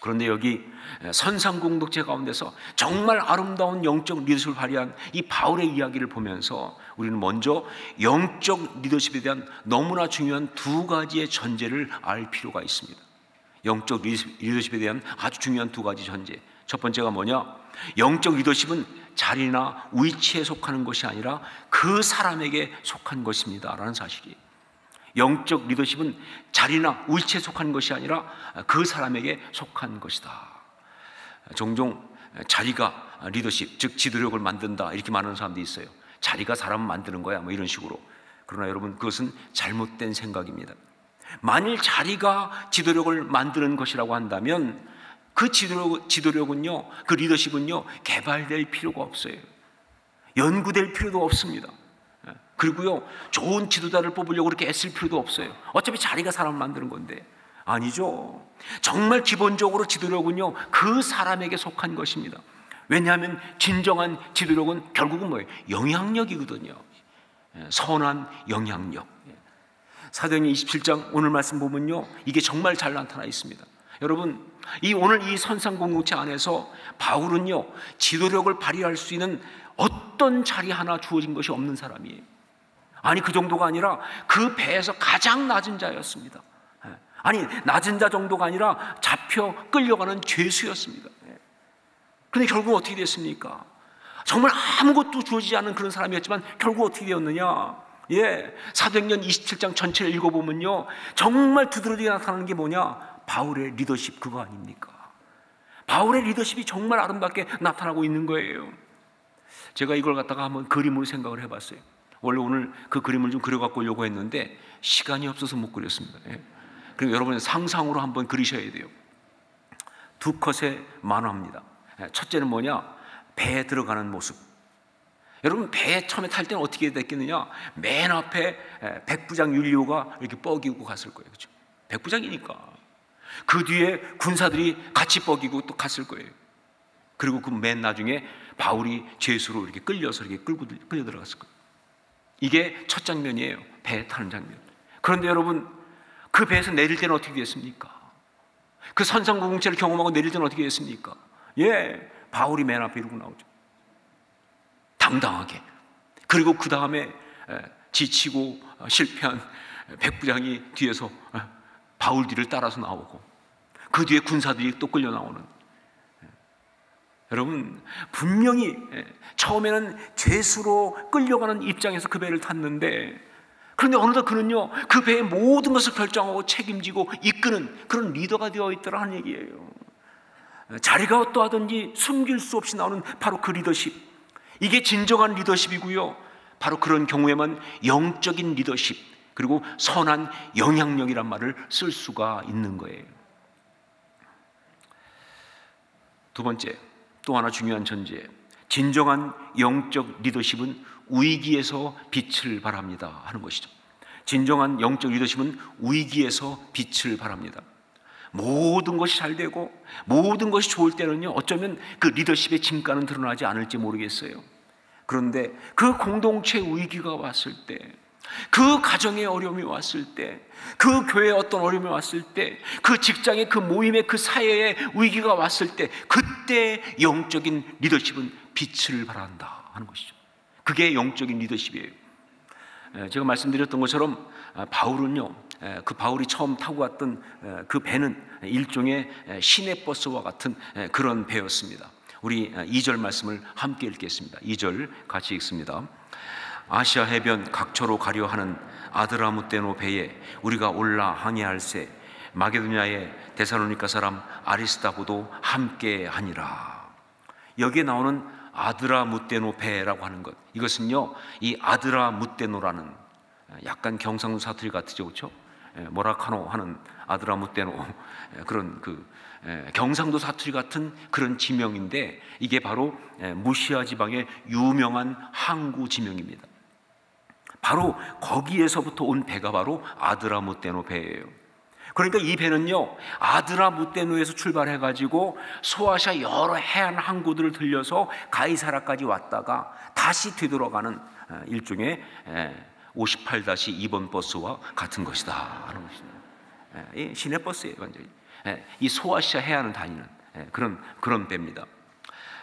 S7: 그런데 여기 선상 공동체 가운데서 정말 아름다운 영적 리더십을 발휘한 이 바울의 이야기를 보면서 우리는 먼저 영적 리더십에 대한 너무나 중요한 두 가지의 전제를 알 필요가 있습니다. 영적 리더십에 대한 아주 중요한 두 가지 전제. 첫 번째가 뭐냐? 영적 리더십은 자리나 위치에 속하는 것이 아니라 그 사람에게 속한 것입니다 라는 사실이에요. 영적 리더십은 자리나 위치에 속한 것이 아니라 그 사람에게 속한 것이다. 종종 자리가 리더십, 즉 지도력을 만든다, 이렇게 말하는 사람도 있어요. 자리가 사람을 만드는 거야, 이런 식으로. 그러나 여러분, 그것은 잘못된 생각입니다. 만일 자리가 지도력을 만드는 것이라고 한다면 그 지도력은요, 그 리더십은요, 개발될 필요가 없어요. 연구될 필요도 없습니다. 그리고요, 좋은 지도자를 뽑으려고 그렇게 애쓸 필요도 없어요. 어차피 자리가 사람을 만드는 건데. 아니죠. 정말 기본적으로 지도력은요, 그 사람에게 속한 것입니다. 왜냐하면 진정한 지도력은 결국은 뭐예요? 영향력이거든요. 선한 영향력. 사도행전 27장 오늘 말씀 보면요, 이게 정말 잘 나타나 있습니다. 여러분, 오늘 이 선상 공동체 안에서 바울은요, 지도력을 발휘할 수 있는 어떤 자리 하나 주어진 것이 없는 사람이에요. 아니, 그 정도가 아니라 그 배에서 가장 낮은 자였습니다. 아니, 낮은 자 정도가 아니라 잡혀 끌려가는 죄수였습니다. 그런데 결국 어떻게 됐습니까? 정말 아무것도 주어지지 않은 그런 사람이었지만 결국 어떻게 되었느냐? 사도행전 27장 전체를 읽어보면요, 정말 두드러지게 나타나는 게 뭐냐? 바울의 리더십, 그거 아닙니까? 바울의 리더십이 정말 아름답게 나타나고 있는 거예요. 제가 이걸 갖다가 한번 그림으로 생각을 해봤어요. 원래 오늘 그 그림을 좀 그려갖고 오려고 했는데 시간이 없어서 못 그렸습니다. 그리고 여러분은 상상으로 한번 그리셔야 돼요. 두 컷의 만화입니다. 첫째는 뭐냐? 배에 들어가는 모습. 여러분, 배에 처음에 탈 때는 어떻게 됐겠느냐? 맨 앞에 백부장 율리오가 이렇게 뻐기고 갔을 거예요. 그렇죠? 백부장이니까. 그 뒤에 군사들이 같이 뻐기고 또 갔을 거예요. 그리고 그 맨 나중에 바울이 죄수로 이렇게 끌려서 이렇게 끌려 들어갔을 거예요. 이게 첫 장면이에요. 배에 타는 장면. 그런데 여러분, 그 배에서 내릴 때는 어떻게 됐습니까? 그 선상 공동체를 경험하고 내릴 때는 어떻게 됐습니까? 바울이 맨 앞에 이러고 나오죠. 당당하게. 그리고 그 다음에 지치고 실패한 백부장이 뒤에서 바울 뒤를 따라서 나오고, 그 뒤에 군사들이 또 끌려 나오는. 여러분, 분명히 처음에는 죄수로 끌려가는 입장에서 그 배를 탔는데, 그런데 어느덧 그는요, 그 배의 모든 것을 결정하고 책임지고 이끄는 그런 리더가 되어 있더라 하는 얘기예요. 자리가 어떠하든지 숨길 수 없이 나오는 바로 그 리더십, 이게 진정한 리더십이고요. 바로 그런 경우에만 영적인 리더십, 그리고 선한 영향력이란 말을 쓸 수가 있는 거예요. 두 번째, 또 하나 중요한 전제, 진정한 영적 리더십은 위기에서 빛을 발합니다 하는 것이죠. 진정한 영적 리더십은 위기에서 빛을 발합니다. 모든 것이 잘 되고 모든 것이 좋을 때는요, 어쩌면 그 리더십의 진가는 드러나지 않을지 모르겠어요. 그런데 그 공동체 위기가 왔을 때, 그 가정의 어려움이 왔을 때, 그 교회에 어떤 어려움이 왔을 때, 그 직장에, 그 모임에, 그 사회에 위기가 왔을 때, 그때 영적인 리더십은 빛을 발한다 하는 것이죠. 그게 영적인 리더십이에요. 제가 말씀드렸던 것처럼 바울은요, 그 바울이 처음 타고 갔던 그 배는 일종의 시내버스와 같은 그런 배였습니다. 우리 2절 말씀을 함께 읽겠습니다. 2절 같이 읽습니다. 아시아 해변 각처로 가려 하는 아드라무떼노 배에 우리가 올라 항해할새 마게도냐의 데살로니가 사람 아리스다고도 함께 하니라. 여기에 나오는 아드라무떼노 배라고 하는 것, 이것은요, 이 아드라무떼노라는 약간 경상도 사투리 같으죠, 그렇죠? 모라카노 하는 아드라무떼노, 그런 경상도 사투리 같은 그런 지명인데, 이게 바로 무시아 지방의 유명한 항구 지명입니다. 바로 거기에서부터 온 배가 바로 아드라무떼노 배예요. 그러니까 이 배는요, 아드라무떼노에서 출발해가지고 소아시아 여러 해안 항구들을 들려서 가이사라까지 왔다가 다시 되돌아가는 일종의 58-2번 버스와 같은 것이다 하는 것입니다. 이 시내버스예요, 완전히. 이 소아시아 해안을 다니는 그런 배입니다.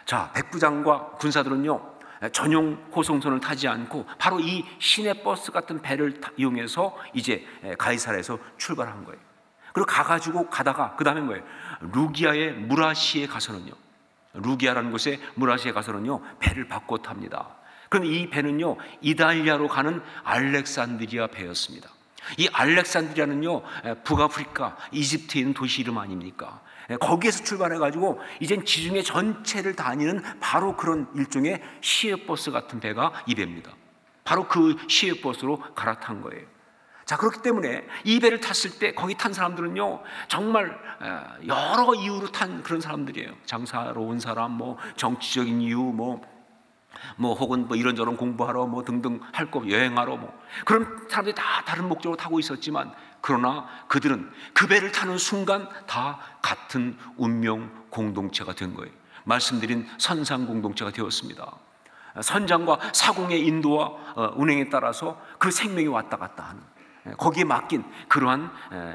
S7: 자, 백부장과 군사들은요, 전용 호송선을 타지 않고 바로 이 시내버스 같은 배를 이용해서 이제 가이사라에서 출발한 거예요. 그리고 가가지고 가다가 그 다음에 뭐예요? 루기아의 무라시에 가서는요, 루기아라는 곳에 무라시에 가서는요 배를 바꿔 탑니다. 그럼 이 배는요 이탈리아로 가는 알렉산드리아 배였습니다. 이 알렉산드리아는요 북아프리카 이집트에 있는 도시 이름 아닙니까? 거기에서 출발해가지고 이젠 지중해 전체를 다니는 바로 그런 일종의 시외버스 같은 배가 이 배입니다. 바로 그 시외버스로 갈아탄 거예요. 자, 그렇기 때문에 이 배를 탔을 때 거기 탄 사람들은요 정말 여러 이유로 탄 그런 사람들이에요. 장사하러 온 사람, 뭐 정치적인 이유, 뭐 혹은 뭐 이런저런 공부하러 뭐 등등 할 거, 여행하러 뭐 그런 사람들이 다 다른 목적으로 타고 있었지만, 그러나 그들은 그 배를 타는 순간 다 같은 운명 공동체가 된 거예요. 말씀드린 선상 공동체가 되었습니다. 선장과 사공의 인도와 운행에 따라서 그 생명이 왔다 갔다 하는, 거기에 맡긴 그러한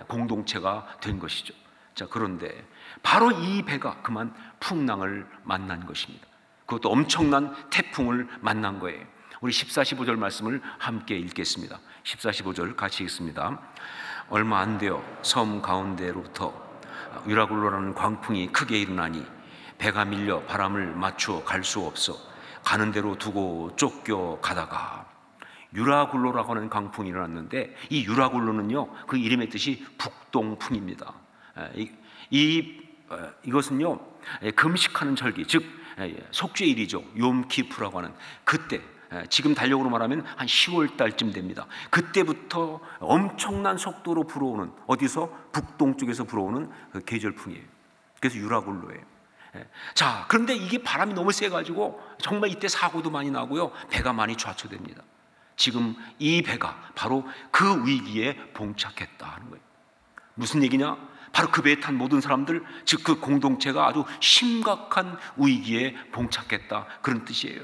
S7: 공동체가 된 것이죠. 자, 그런데 바로 이 배가 그만 풍랑을 만난 것입니다. 그것도 엄청난 태풍을 만난 거예요. 우리 14, 15절 말씀을 함께 읽겠습니다. 14, 15절 같이 읽습니다. 얼마 안 되어 섬 가운데로부터 유라굴로라는 광풍이 크게 일어나니 배가 밀려 바람을 맞추어 갈 수 없어 가는 대로 두고 쫓겨 가다가, 유라굴로라고 하는 광풍이 일어났는데, 이 유라굴로는요 그 이름의 뜻이 북동풍입니다. 이것은요 금식하는 절기, 즉 속죄일이죠. 욤키프라고 하는 그때, 지금 달력으로 말하면 한 10월 달쯤 됩니다. 그때부터 엄청난 속도로 불어오는, 어디서? 북동쪽에서 불어오는 그 계절풍이에요. 그래서 유라굴로예요. 자, 그런데 이게 바람이 너무 세가지고 정말 이때 사고도 많이 나고요, 배가 많이 좌초됩니다. 지금 이 배가 바로 그 위기에 봉착했다 하는 거예요. 무슨 얘기냐? 바로 그 배에 탄 모든 사람들, 즉 그 공동체가 아주 심각한 위기에 봉착했다, 그런 뜻이에요.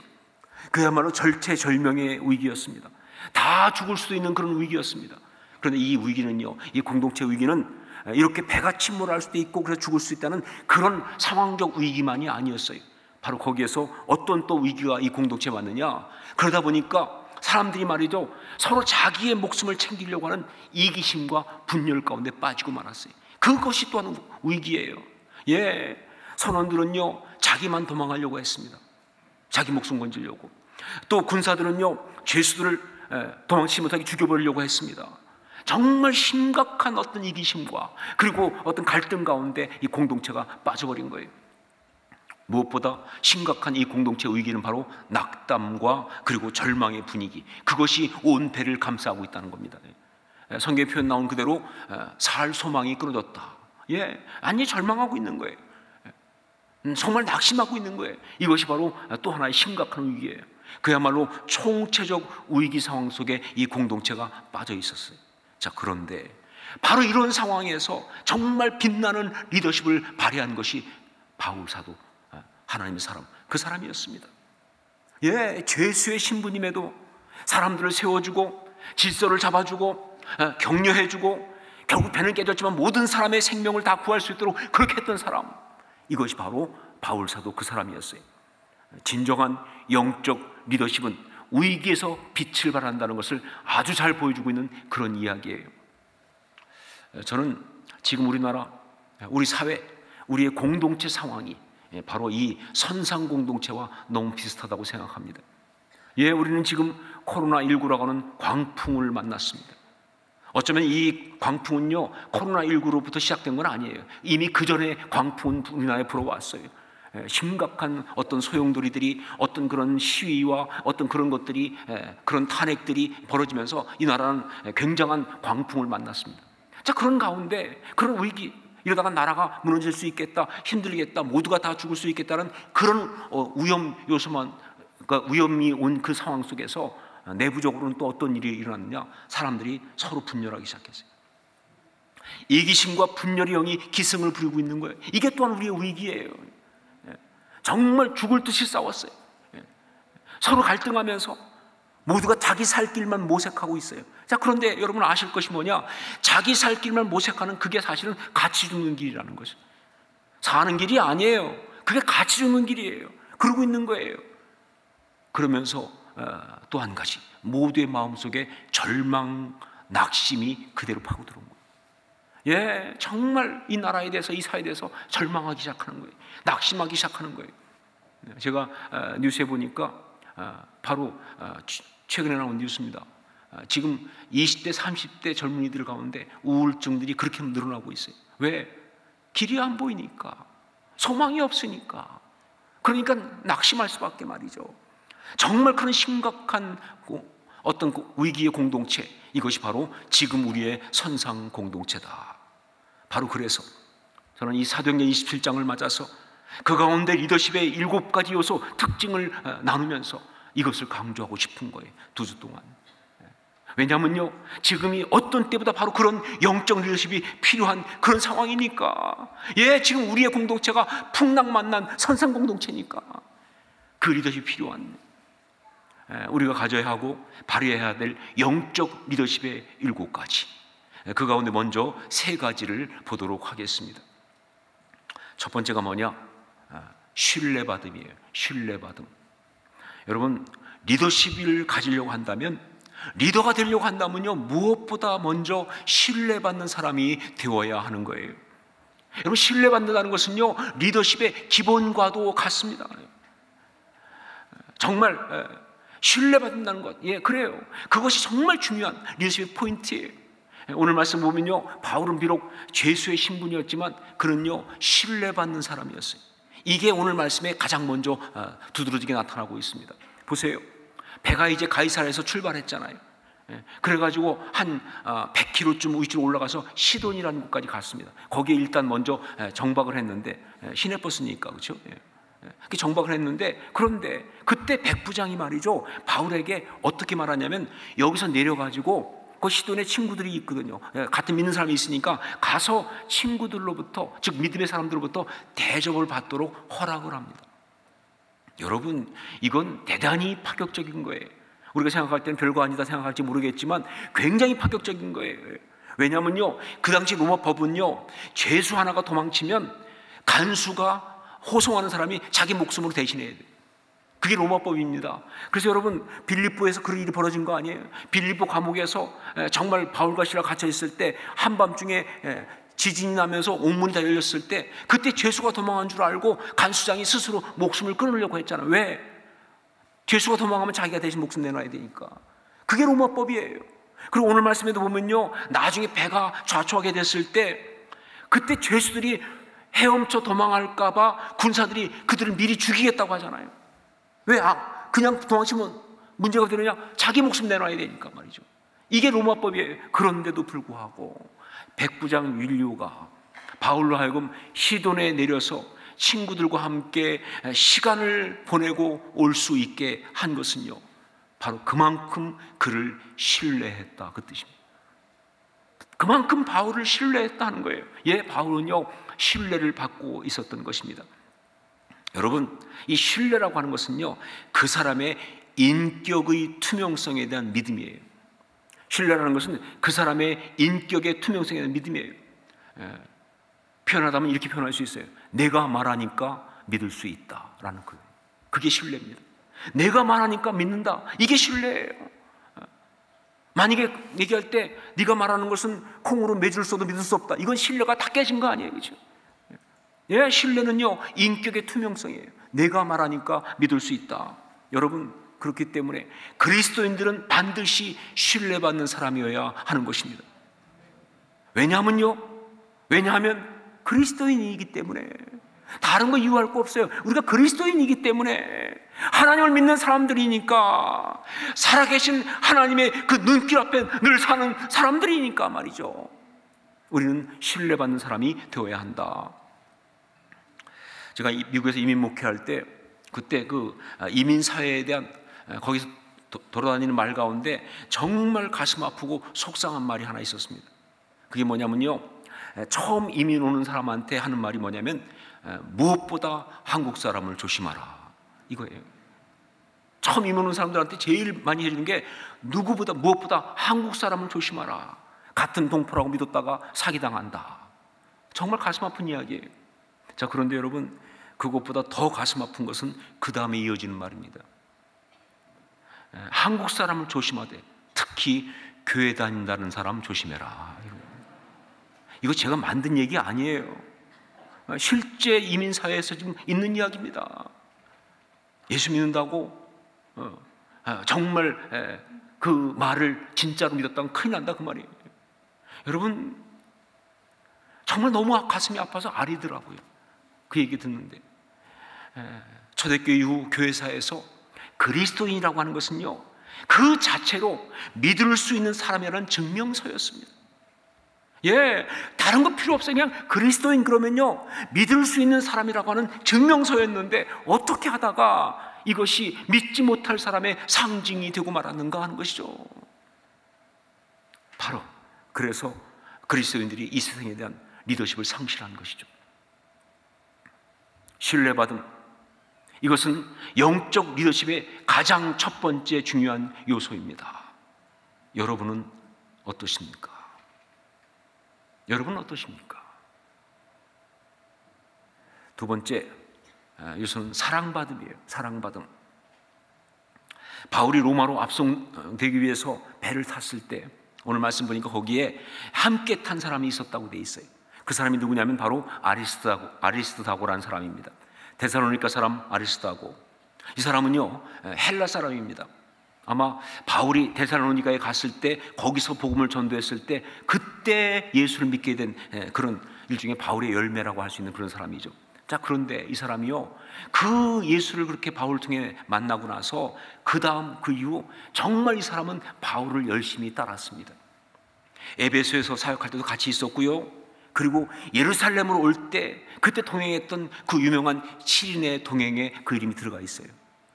S7: 그야말로 절체절명의 위기였습니다. 다 죽을 수도 있는 그런 위기였습니다. 그런데 이 위기는요, 이 공동체 위기는 이렇게 배가 침몰할 수도 있고 그래서 죽을 수 있다는 그런 상황적 위기만이 아니었어요. 바로 거기에서 어떤 또 위기가 이 공동체에 왔느냐, 그러다 보니까 사람들이 말이죠, 서로 자기의 목숨을 챙기려고 하는 이기심과 분열 가운데 빠지고 말았어요. 그것이 또한 위기예요. 선원들은요 자기만 도망하려고 했습니다. 자기 목숨 건지려고. 또 군사들은요 죄수들을 도망치지 못하게 죽여버리려고 했습니다. 정말 심각한 어떤 이기심과 그리고 어떤 갈등 가운데 이 공동체가 빠져버린 거예요. 무엇보다 심각한 이 공동체 위기는 바로 낙담과 그리고 절망의 분위기, 그것이 온 배를 감싸고 있다는 겁니다. 성경의 표현 나온 그대로 살 소망이 끊어졌다. 완전히 절망하고 있는 거예요. 정말 낙심하고 있는 거예요. 이것이 바로 또 하나의 심각한 위기예요. 그야말로 총체적 위기 상황 속에 이 공동체가 빠져 있었어요. 자, 그런데 바로 이런 상황에서 정말 빛나는 리더십을 발휘한 것이 바울 사도, 하나님의 사람, 그 사람이었습니다. 죄수의 신부님에도 사람들을 세워주고 질서를 잡아주고 격려해주고 결국 배는 깨졌지만 모든 사람의 생명을 다 구할 수 있도록 그렇게 했던 사람, 이것이 바로 바울 사도 그 사람이었어요. 진정한 영적 리더십은 위기에서 빛을 발한다는 것을 아주 잘 보여주고 있는 그런 이야기예요. 저는 지금 우리나라, 우리 사회, 우리의 공동체 상황이 바로 이 선상 공동체와 너무 비슷하다고 생각합니다. 우리는 지금 코로나19라고 하는 광풍을 만났습니다. 어쩌면 이 광풍은요, 코로나19로부터 시작된 건 아니에요. 이미 그 전에 광풍은 우리나라에 불어왔어요. 심각한 어떤 소용돌이들이, 어떤 그런 시위와 어떤 그런 것들이, 그런 탄핵들이 벌어지면서 이 나라는 굉장한 광풍을 만났습니다. 자, 그런 가운데 그런 위기, 이러다가 나라가 무너질 수 있겠다, 힘들겠다, 모두가 다 죽을 수 있겠다는 그런 위험 요소만, 그러니까 위험이 온 그 상황 속에서 내부적으로는 또 어떤 일이 일어났느냐, 사람들이 서로 분열하기 시작했어요. 이기심과 분열의 영이 기승을 부리고 있는 거예요. 이게 또한 우리의 위기예요. 정말 죽을 듯이 싸웠어요. 서로 갈등하면서 모두가 자기 살 길만 모색하고 있어요. 자, 그런데 여러분 아실 것이 뭐냐? 자기 살 길만 모색하는 그게 사실은 같이 죽는 길이라는 것이죠. 사는 길이 아니에요. 그게 같이 죽는 길이에요. 그러고 있는 거예요. 그러면서 또 한 가지, 모두의 마음속에 절망, 낙심이 그대로 파고들은 거예요. 정말 이 나라에 대해서, 이 사회에 대해서 절망하기 시작하는 거예요. 낙심하기 시작하는 거예요. 제가 뉴스에 보니까 바로 최근에 나온 뉴스입니다. 지금 20대, 30대 젊은이들 가운데 우울증들이 그렇게 늘어나고 있어요. 왜? 길이 안 보이니까, 소망이 없으니까. 그러니까 낙심할 수밖에 말이죠. 정말 그런 심각한 어떤 위기의 공동체, 이것이 바로 지금 우리의 선상 공동체다. 바로 그래서 저는 이 사도행전 27장을 맞아서 그 가운데 리더십의 7가지 요소 특징을 나누면서 이것을 강조하고 싶은 거예요. 2주 동안. 왜냐하면요, 지금이 어떤 때보다 바로 그런 영적 리더십이 필요한 그런 상황이니까. 지금 우리의 공동체가 풍랑만난 선상 공동체니까 그 리더십이 필요한, 우리가 가져야 하고 발휘해야 될 영적 리더십의 7가지, 그 가운데 먼저 3가지를 보도록 하겠습니다. 첫 번째가 뭐냐? 신뢰받음이에요. 신뢰받음. 여러분, 리더십을 가지려고 한다면, 리더가 되려고 한다면요, 무엇보다 먼저 신뢰받는 사람이 되어야 하는 거예요. 여러분, 신뢰받는다는 것은요, 리더십의 기본과도 같습니다. 정말 신뢰받는다는 것, 그래요. 그것이 정말 중요한 리더십의 포인트예요. 오늘 말씀 보면요, 바울은 비록 죄수의 신분이었지만 그는요, 신뢰받는 사람이었어요. 이게 오늘 말씀에 가장 먼저 두드러지게 나타나고 있습니다. 보세요. 배가 이제 가이사랴에서 출발했잖아요. 그래가지고 한 100km쯤 위쪽으로 올라가서 시돈이라는 곳까지 갔습니다. 거기에 일단 먼저 정박을 했는데, 시내버스니까, 그렇죠? 정박을 했는데, 그런데 그때 백부장이 말이죠, 바울에게 어떻게 말하냐면, 여기서 내려가지고 그 시돈에 친구들이 있거든요. 같은 믿는 사람이 있으니까 가서 친구들로부터, 즉 믿음의 사람들로부터 대접을 받도록 허락을 합니다. 여러분, 이건 대단히 파격적인 거예요. 우리가 생각할 때는 별거 아니다 생각할지 모르겠지만 굉장히 파격적인 거예요. 왜냐하면요, 그 당시 로마 법은요, 죄수 하나가 도망치면 간수가 호송하는 사람이 자기 목숨으로 대신해야 돼요. 그게 로마법입니다. 그래서 여러분, 빌립보에서 그런 일이 벌어진 거 아니에요? 빌립보 감옥에서 정말 바울과 시라 갇혀 있을 때 한밤중에 지진이 나면서 옥문이 다 열렸을 때, 그때 죄수가 도망한 줄 알고 간수장이 스스로 목숨을 끊으려고 했잖아요. 왜? 죄수가 도망하면 자기가 대신 목숨 내놔야 되니까. 그게 로마법이에요. 그리고 오늘 말씀에도 보면요, 나중에 배가 좌초하게 됐을 때 그때 죄수들이 헤엄쳐 도망할까봐 군사들이 그들을 미리 죽이겠다고 하잖아요. 왜? 그냥 도망치면 문제가 되느냐? 자기 목숨 내놔야 되니까 말이죠. 이게 로마법이에요. 그런데도 불구하고 백부장 율리오가 바울로 하여금 시돈에 내려서 친구들과 함께 시간을 보내고 올 수 있게 한 것은요, 바로 그만큼 그를 신뢰했다, 그 뜻입니다. 그만큼 바울을 신뢰했다는 거예요. 바울은요 신뢰를 받고 있었던 것입니다. 여러분, 이 신뢰라고 하는 것은요 그 사람의 인격의 투명성에 대한 믿음이에요. 신뢰라는 것은 그 사람의 인격의 투명성에 대한 믿음이에요. 표현하다면 이렇게 표현할 수 있어요. 내가 말하니까 믿을 수 있다라는 거예요. 그게 신뢰입니다. 내가 말하니까 믿는다, 이게 신뢰예요. 만약에 얘기할 때 네가 말하는 것은 콩으로 매줄 써도 믿을 수 없다, 이건 신뢰가 다 깨진 거 아니에요, 그렇죠? 신뢰는요 인격의 투명성이에요. 내가 말하니까 믿을 수 있다. 여러분, 그렇기 때문에 그리스도인들은 반드시 신뢰받는 사람이어야 하는 것입니다. 왜냐하면 그리스도인이기 때문에. 다른 거 이유할 거 없어요. 우리가 그리스도인이기 때문에, 하나님을 믿는 사람들이니까, 살아계신 하나님의 그 눈길 앞에 늘 사는 사람들이니까 말이죠. 우리는 신뢰받는 사람이 되어야 한다. 제가 미국에서 이민 목회할 때, 그때 그 이민 사회에 대한, 거기서 돌아다니는 말 가운데 정말 가슴 아프고 속상한 말이 하나 있었습니다. 그게 뭐냐면요, 처음 이민 오는 사람한테 하는 말이 뭐냐면, 무엇보다 한국 사람을 조심하라, 이거예요. 처음 이민 오는 사람들한테 제일 많이 해주는 게 무엇보다 한국 사람을 조심하라. 같은 동포라고 믿었다가 사기당한다. 정말 가슴 아픈 이야기예요. 자, 그런데 여러분, 그것보다 더 가슴 아픈 것은 그 다음에 이어지는 말입니다. 한국 사람을 조심하되 특히 교회 다닌다는 사람 조심해라. 이거 제가 만든 얘기 아니에요. 실제 이민사회에서 지금 있는 이야기입니다. 예수 믿는다고 정말 그 말을 진짜로 믿었다면 큰일 난다, 그 말이에요. 여러분, 정말 너무 가슴이 아파서 아리더라고요, 그 얘기 듣는데. 초대교회 이후 교회사에서 그리스도인이라고 하는 것은요, 그 자체로 믿을 수 있는 사람이라는 증명서였습니다. 다른 거 필요 없어요. 그냥 그리스도인 그러면요 믿을 수 있는 사람이라고 하는 증명서였는데, 어떻게 하다가 이것이 믿지 못할 사람의 상징이 되고 말았는가 하는 것이죠. 바로 그래서 그리스도인들이 이 세상에 대한 리더십을 상실한 것이죠. 신뢰받음, 이것은 영적 리더십의 가장 첫 번째 중요한 요소입니다. 여러분은 어떠십니까? 여러분은 어떠십니까? 두 번째 요소는 사랑받음이에요. 사랑받음. 바울이 로마로 압송되기 위해서 배를 탔을 때, 오늘 말씀 보니까 거기에 함께 탄 사람이 있었다고 돼 있어요. 그 사람이 누구냐면 바로 아리스드다고라는 사람입니다. 데살로니가 사람 아리스드다고. 이 사람은요 헬라 사람입니다. 아마 바울이 데살로니가에 갔을 때, 거기서 복음을 전도했을 때 그때 예수를 믿게 된 그런 일종의 바울의 열매라고 할 수 있는 그런 사람이죠. 자, 그런데 이 사람이요 그 예수를 그렇게 바울을 통해 만나고 나서 그 다음 그 이후 정말 이 사람은 바울을 열심히 따랐습니다. 에베소에서 사역할 때도 같이 있었고요, 그리고 예루살렘으로 올 때 그때 동행했던 그 유명한 7인의 동행에 그 이름이 들어가 있어요.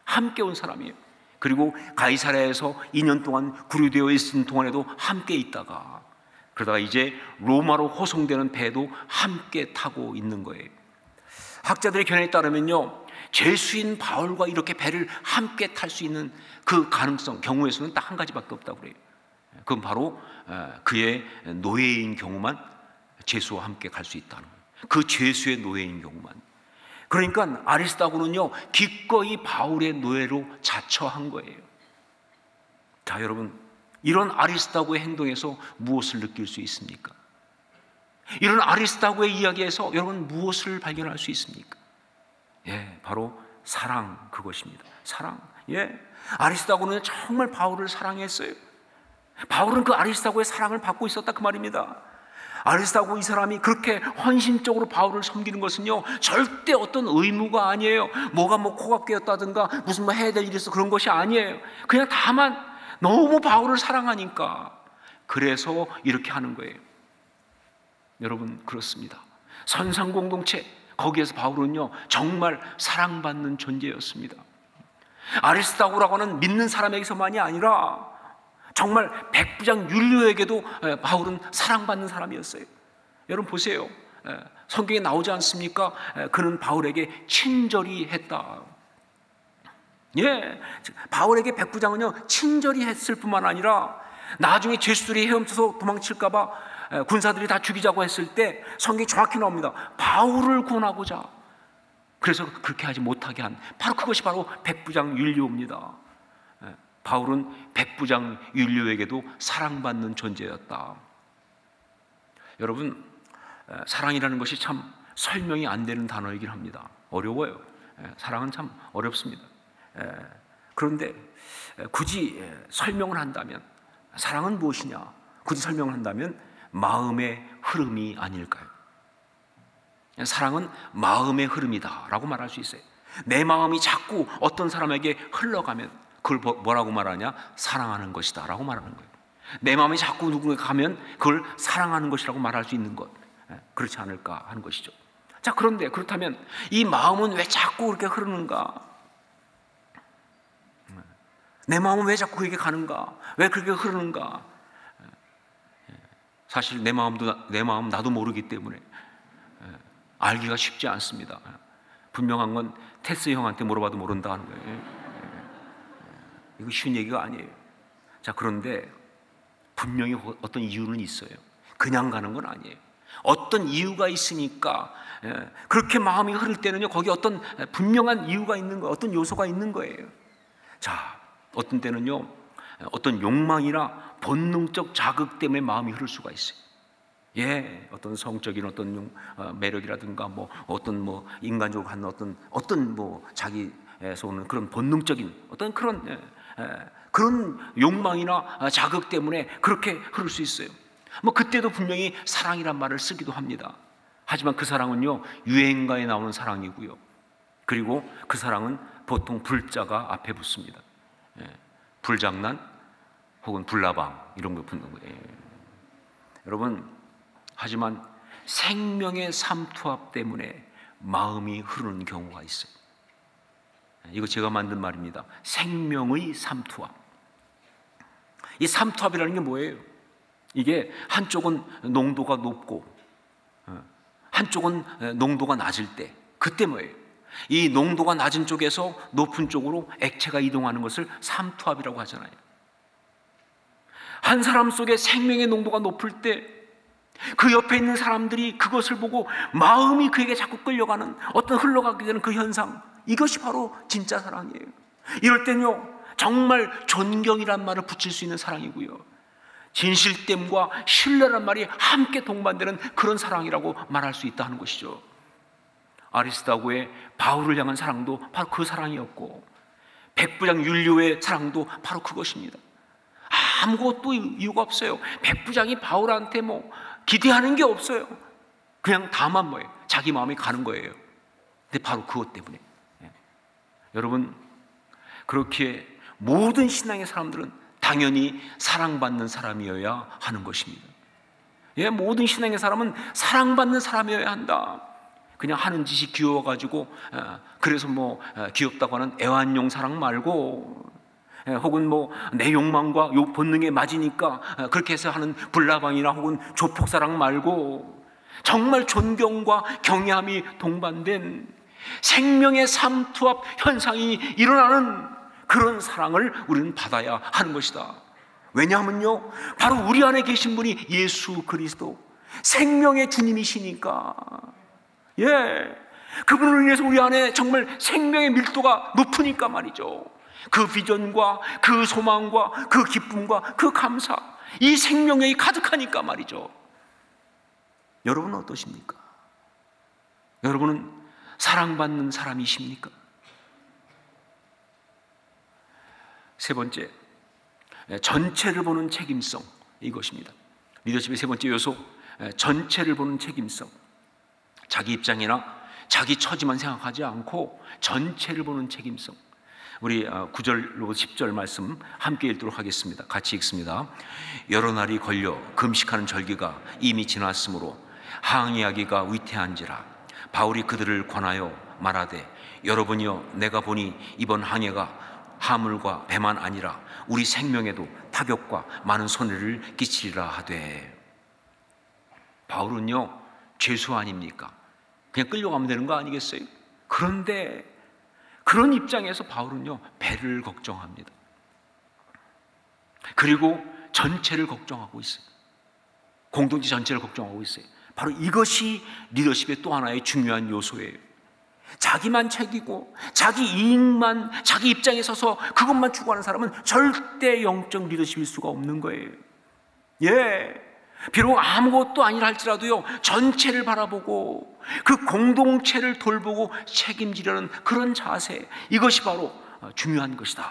S7: 함께 온 사람이에요. 그리고 가이사랴에서 2년 동안 구류되어 있은 동안에도 함께 있다가, 그러다가 이제 로마로 호송되는 배도 함께 타고 있는 거예요. 학자들의 견해에 따르면요, 죄수인 바울과 이렇게 배를 함께 탈 수 있는 그 가능성, 경우의 수는 딱 한 가지밖에 없다고 그래요. 그건 바로 그의 노예인 경우만 죄수와 함께 갈 수 있다는 거예요. 그 죄수의 노예인 경우만. 그러니까 아리스다고는요 기꺼이 바울의 노예로 자처한 거예요. 자, 여러분, 이런 아리스다고의 행동에서 무엇을 느낄 수 있습니까? 이런 아리스다고의 이야기에서 여러분 무엇을 발견할 수 있습니까? 바로 사랑, 그것입니다. 사랑. 아리스다고는 정말 바울을 사랑했어요. 바울은 그 아리스다고의 사랑을 받고 있었다, 그 말입니다. 아리스타고 이 사람이 그렇게 헌신적으로 바울을 섬기는 것은요, 절대 어떤 의무가 아니에요. 뭐가 뭐 코가 깨었다든가 무슨 뭐 해야 될 일이 있어 그런 것이 아니에요. 그냥 다만 너무 바울을 사랑하니까 그래서 이렇게 하는 거예요. 여러분, 그렇습니다. 선상공동체, 거기에서 바울은요 정말 사랑받는 존재였습니다. 아리스타고라고 하는 믿는 사람에게서만이 아니라 정말 백부장 율리오에게도 바울은 사랑받는 사람이었어요. 여러분 보세요. 성경에 나오지 않습니까? 그는 바울에게 친절히 했다. 예, 바울에게 백부장은요 친절히 했을 뿐만 아니라 나중에 죄수들이 헤엄쳐서 도망칠까봐 군사들이 다 죽이자고 했을 때 성경이 정확히 나옵니다. 바울을 구원하고자. 그래서 그렇게 하지 못하게 한 바로 그것이 바로 백부장 율리오입니다. 바울은 백부장 율리오에게도 사랑받는 존재였다. 여러분, 사랑이라는 것이 참 설명이 안 되는 단어이긴 합니다. 어려워요. 사랑은 참 어렵습니다. 그런데 굳이 설명을 한다면, 사랑은 무엇이냐? 굳이 설명을 한다면 마음의 흐름이 아닐까요? 사랑은 마음의 흐름이다라고 말할 수 있어요. 내 마음이 자꾸 어떤 사람에게 흘러가면 그걸 뭐라고 말하냐? 사랑하는 것이다 라고 말하는 거예요. 내 마음이 자꾸 누군가 가면 그걸 사랑하는 것이라고 말할 수 있는 것, 그렇지 않을까 하는 것이죠. 자, 그런데 그렇다면 이 마음은 왜 자꾸 그렇게 흐르는가? 내 마음은 왜 자꾸 그렇게 가는가? 왜 그렇게 흐르는가? 사실 내 마음 나도 모르기 때문에 알기가 쉽지 않습니다. 분명한 건 테스 형한테 물어봐도 모른다 하는 거예요. 이거 쉬운 얘기가 아니에요. 자, 그런데 분명히 어떤 이유는 있어요. 그냥 가는 건 아니에요. 어떤 이유가 있으니까 그렇게 마음이 흐를 때는요, 거기 어떤 분명한 이유가 있는 거예요. 어떤 요소가 있는 거예요. 자, 어떤 때는요, 어떤 욕망이나 본능적 자극 때문에 마음이 흐를 수가 있어요. 예, 어떤 성적인 어떤 매력이라든가 뭐 어떤 뭐 인간적으로 갖는 어떤 뭐 자기에서 오는 그런 본능적인 어떤 그런 욕망이나 자극 때문에 그렇게 흐를 수 있어요. 뭐 그때도 분명히 사랑이란 말을 쓰기도 합니다. 하지만 그 사랑은요 유행가에 나오는 사랑이고요. 그리고 그 사랑은 보통 불자가 앞에 붙습니다. 불장난 혹은 불나방 이런 거 붙는 거예요. 여러분, 하지만 생명의 삼투압 때문에 마음이 흐르는 경우가 있어요. 이거 제가 만든 말입니다. 생명의 삼투압. 이 삼투압이라는 게 뭐예요? 이게 한쪽은 농도가 높고 한쪽은 농도가 낮을 때, 그때 뭐예요? 이 농도가 낮은 쪽에서 높은 쪽으로 액체가 이동하는 것을 삼투압이라고 하잖아요. 한 사람 속에 생명의 농도가 높을 때 그 옆에 있는 사람들이 그것을 보고 마음이 그에게 자꾸 끌려가는 어떤 흘러가게 되는 그 현상, 이것이 바로 진짜 사랑이에요. 이럴 때는요 정말 존경이란 말을 붙일 수 있는 사랑이고요, 진실됨과 신뢰란 말이 함께 동반되는 그런 사랑이라고 말할 수 있다 하는 것이죠. 아리스타고의 바울을 향한 사랑도 바로 그 사랑이었고, 백부장 율리오의 사랑도 바로 그것입니다. 아무것도 이유가 없어요. 백부장이 바울한테 뭐 기대하는 게 없어요. 그냥 다만 뭐예요? 자기 마음이 가는 거예요. 근데 바로 그것 때문에 여러분, 그렇게 모든 신앙의 사람들은 당연히 사랑받는 사람이어야 하는 것입니다. 예, 모든 신앙의 사람은 사랑받는 사람이어야 한다. 그냥 하는 짓이 귀여워가지고 그래서 뭐 귀엽다고 하는 애완용 사랑 말고, 혹은 뭐 내 욕망과 본능에 맞으니까 그렇게 해서 하는 불나방이나 혹은 조폭사랑 말고, 정말 존경과 경외함이 동반된 생명의 삼투압 현상이 일어나는 그런 사랑을 우리는 받아야 하는 것이다. 왜냐하면요, 바로 우리 안에 계신 분이 예수 그리스도 생명의 주님이시니까, 예, 그분을 위해서 우리 안에 정말 생명의 밀도가 높으니까 말이죠. 그 비전과 그 소망과 그 기쁨과 그 감사, 이 생명력이 가득하니까 말이죠. 여러분은 어떠십니까? 여러분은 사랑받는 사람이십니까? 세 번째, 전체를 보는 책임성, 이것입니다. 리더십의 세 번째 요소, 전체를 보는 책임성, 자기 입장이나 자기 처지만 생각하지 않고 전체를 보는 책임성. 우리 9절로 10절 말씀 함께 읽도록 하겠습니다. 같이 읽습니다. 여러 날이 걸려 금식하는 절기가 이미 지났으므로 항의하기가 위태한지라. 바울이 그들을 권하여 말하되 여러분이여, 내가 보니 이번 항해가 하물과 배만 아니라 우리 생명에도 타격과 많은 손해를 끼치리라 하되. 바울은요, 죄수 아닙니까? 그냥 끌려가면 되는 거 아니겠어요? 그런데 그런 입장에서 바울은요, 배를 걱정합니다. 그리고 전체를 걱정하고 있어요. 공동체 전체를 걱정하고 있어요. 바로 이것이 리더십의 또 하나의 중요한 요소예요. 자기만 챙기고 자기 이익만, 자기 입장에 서서 그것만 추구하는 사람은 절대 영적 리더십일 수가 없는 거예요. 비록 아무것도 아니라 할지라도요, 전체를 바라보고 그 공동체를 돌보고 책임지려는 그런 자세, 이것이 바로 중요한 것이다.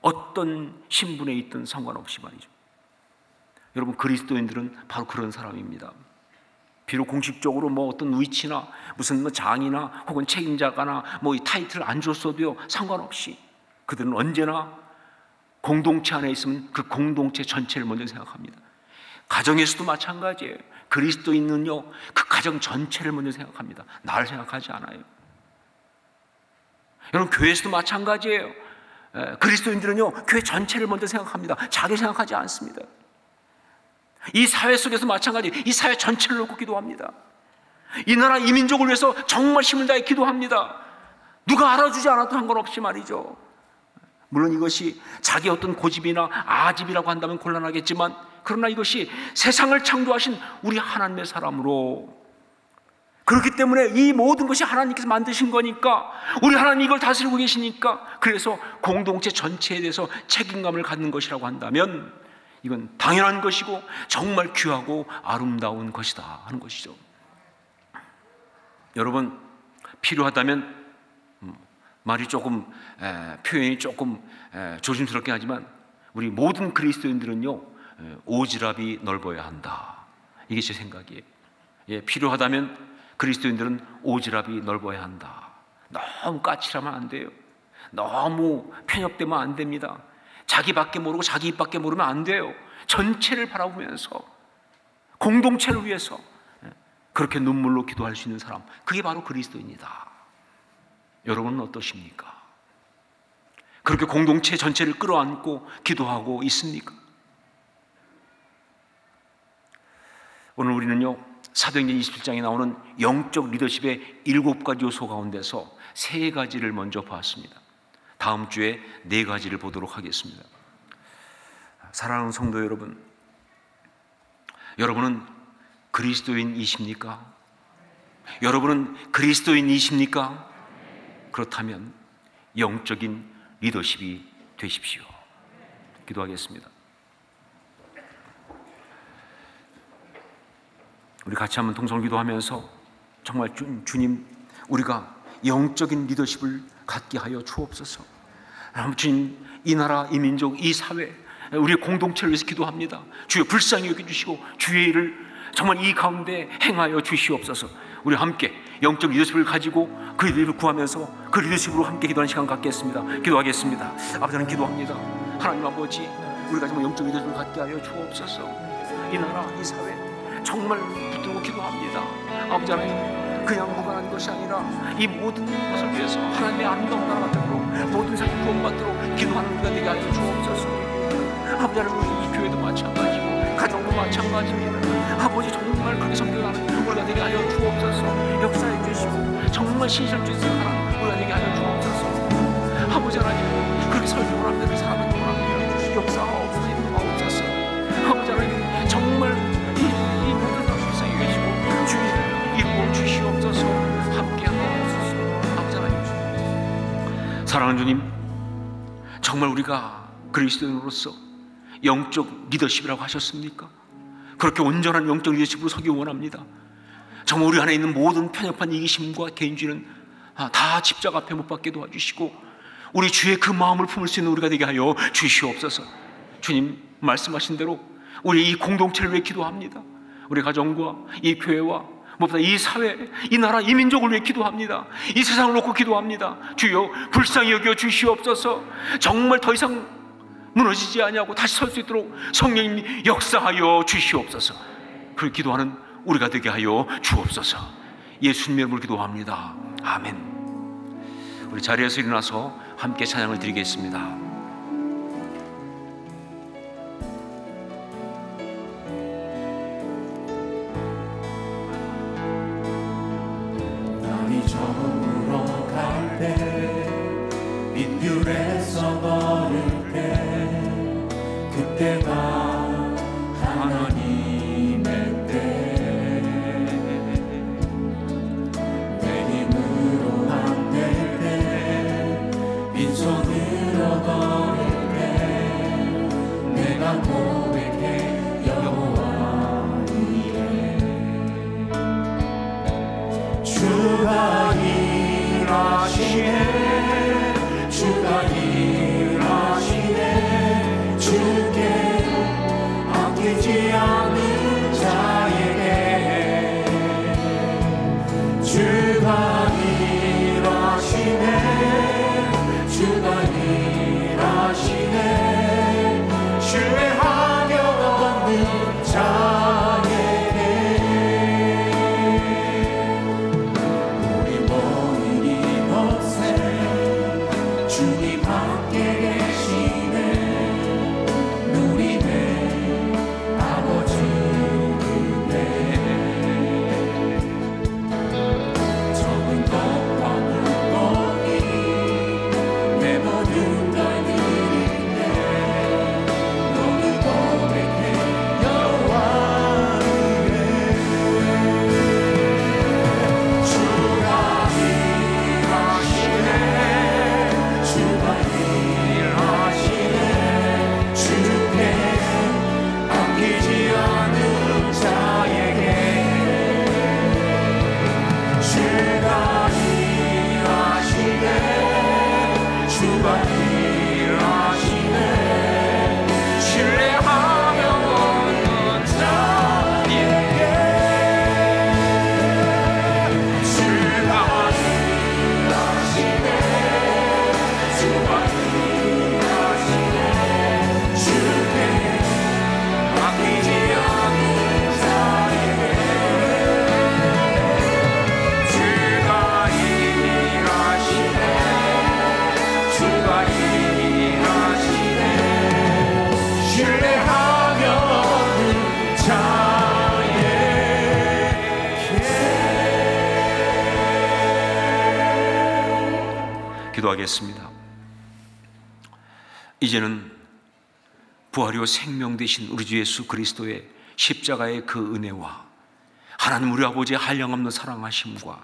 S7: 어떤 신분에 있든 상관없이 말이죠. 여러분, 그리스도인들은 바로 그런 사람입니다. 비록 공식적으로 어떤 위치나 무슨 장이나 혹은 책임자가나 이 타이틀을 안 줬어도요, 상관없이 그들은 언제나 공동체 안에 있으면 그 공동체 전체를 먼저 생각합니다. 가정에서도 마찬가지예요. 그리스도인은요, 그 가정 전체를 먼저 생각합니다. 나를 생각하지 않아요. 여러분, 교회에서도 마찬가지예요. 그리스도인들은요, 교회 전체를 먼저 생각합니다. 자기 생각하지 않습니다. 이 사회 속에서 마찬가지, 이 사회 전체를 놓고 기도합니다. 이 나라, 이 민족을 위해서 정말 힘을 다해 기도합니다. 누가 알아주지 않아도 상관없이 말이죠. 물론 이것이 자기 어떤 고집이나 아집이라고 한다면 곤란하겠지만, 그러나 이것이 세상을 창조하신 우리 하나님의 사람으로, 그렇기 때문에 이 모든 것이 하나님께서 만드신 거니까, 우리 하나님 이걸 다스리고 계시니까, 그래서 공동체 전체에 대해서 책임감을 갖는 것이라고 한다면 이건 당연한 것이고 정말 귀하고 아름다운 것이다 하는 것이죠. 여러분, 필요하다면 말이 조금 표현이 조금 조심스럽게 하지만, 우리 모든 그리스도인들은요, 오지랖이 넓어야 한다. 이게 제 생각이에요. 필요하다면 그리스도인들은 오지랖이 넓어야 한다. 너무 까칠하면 안 돼요. 너무 편협되면 안 됩니다. 자기밖에 모르고 자기 입밖에 모르면 안 돼요. 전체를 바라보면서 공동체를 위해서 그렇게 눈물로 기도할 수 있는 사람, 그게 바로 그리스도인이다. 여러분은 어떠십니까? 그렇게 공동체 전체를 끌어안고 기도하고 있습니까? 오늘 우리는요, 사도행전 27장에 나오는 영적 리더십의 7가지 요소 가운데서 3가지를 먼저 봤습니다. 다음 주에 4가지를 보도록 하겠습니다. 사랑하는 성도 여러분, 여러분은 그리스도인이십니까? 여러분은 그리스도인이십니까? 그렇다면 영적인 리더십이 되십시오. 기도하겠습니다. 우리 같이 한번 통성 기도하면서 정말 주님, 우리가 영적인 리더십을 갖게 하여 주옵소서. 주님, 이 나라, 이 민족, 이 사회, 우리의 공동체를 위해서 기도합니다. 주여, 불쌍히 여겨주시고 주의 일을 정말 이 가운데 행하여 주시옵소서. 우리 함께 영적 리더십을 가지고 그 일을 구하면서 그 리더십으로 함께 기도하는 시간 갖겠습니다. 기도하겠습니다. 아버지, 저는 기도합니다. 하나님 아버지, 우리가 정말 영적 리더십을 갖게 하여 주옵소서. 이 나라, 이 사회 정말 붙들고 기도합니다. 아버지 하나님, 그냥 무관한 것이 아니라 이 모든 것을 위해서 하나님의 아름다운 나라 만들고 모든 사람 구원받도록 기도하는 우리가 되게 하여 주옵소서. 아버지 하나님, 이 교회도 마찬가지고 가정도 마찬가지입니다. 아버지, 정말 그렇게 섬겨가는 우리가 되게 하여 주옵소서. 역사해 주시고 정말 신실할 수 있는 사람 우리가 되게 하여 주옵소서. 아버지 하나님, 그렇게 설명을 합니다. 그 사람은 돌아가며 역사가 없어지는 거 없었어. 아버지 하나님, 정말 이 모든 것을 불쌍히 계시고 주의 이루어 주시옵소서. 함께 하옵소서. 아버지 하나님, 사랑하는 주님, 정말 우리가 그리스도인으로서 영적 리더십이라고 하셨습니까? 그렇게 온전한 영적 리더십으로 서기 원합니다. 정말 우리 안에 있는 모든 편협한 이기심과 개인주의는 다 십자가 앞에 못 박게 도와주시고 우리 주의 그 마음을 품을 수 있는 우리가 되게 하여 주시옵소서. 주님 말씀하신 대로 우리 이 공동체를 위해 기도합니다. 우리 가정과 이 교회와 무엇보다 이 사회, 이 나라, 이 민족을 위해 기도합니다. 이 세상을 놓고 기도합니다. 주여 불쌍히 여겨 주시옵소서. 정말 더 이상 무너지지 아니하고 다시 설 수 있도록 성령님 역사하여 주시옵소서. 그렇게 기도하는 우리가 되게 하여 주옵소서. 예수님의 이름으로 기도합니다. 아멘. 우리 자리에서 일어나서 함께 찬양을 드리겠습니다.
S1: 처음으로 갈 때 빗줄에서 걸을 때 그때가 하나님의 때 내 힘으로 안 될 때 빈손으로 걸을 때 내가 고백해 여호와 이래 주가 일하시네 주가 일하시네 주께 아끼지 않는 자에게 주가 일하시네 주가 일하시네 신뢰하며 얻는 자에게 주님 함께 계시네 누리네 아버지 은혜 적은 것과 물고기 내 모든 걸 드리네 너는 고백해 여호와 이래 주가 일하시네 주가 일하시네 주께 아끼지 않은 자에게 주가 일하시네 주가 일하시네 신뢰하며 얻는 자에게 주가 일하시네 주가 일하시네 주께 아끼지 않은 자에게 주가 일하시네 주가 일하시네 신뢰하며 얻는 자에게
S7: 기도하겠습니다. 이제는 부활이요 생명 되신 우리 주 예수 그리스도의 십자가의 그 은혜와 하나님 우리 아버지의 한량없는 사랑하심과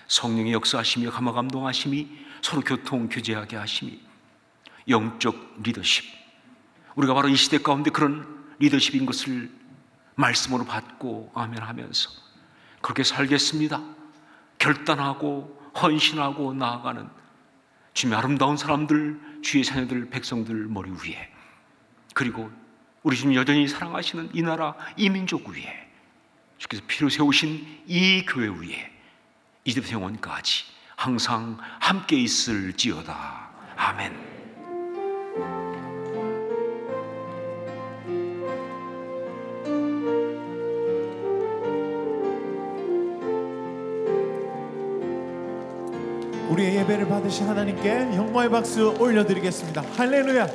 S7: 성령의 역사하심이 감화 감동하심이 서로 교통 교제하게 하심이 영적 리더십, 우리가 바로 이 시대 가운데 그런 리더십인 것을 말씀으로 받고 아멘하면서 그렇게 살겠습니다. 결단하고 헌신하고 나아가는 주님의 아름다운 사람들, 주의 자녀들, 백성들 머리 위에, 그리고 우리 주님 여전히 사랑하시는 이 나라, 이 민족 위에, 주께서 피로 세우신 이 교회 위에 이제부터 영원까지 항상 함께 있을지어다. 아멘.
S1: 우리의 예배를 받으신 하나님께 영광의 박수 올려드리겠습니다. 할렐루야.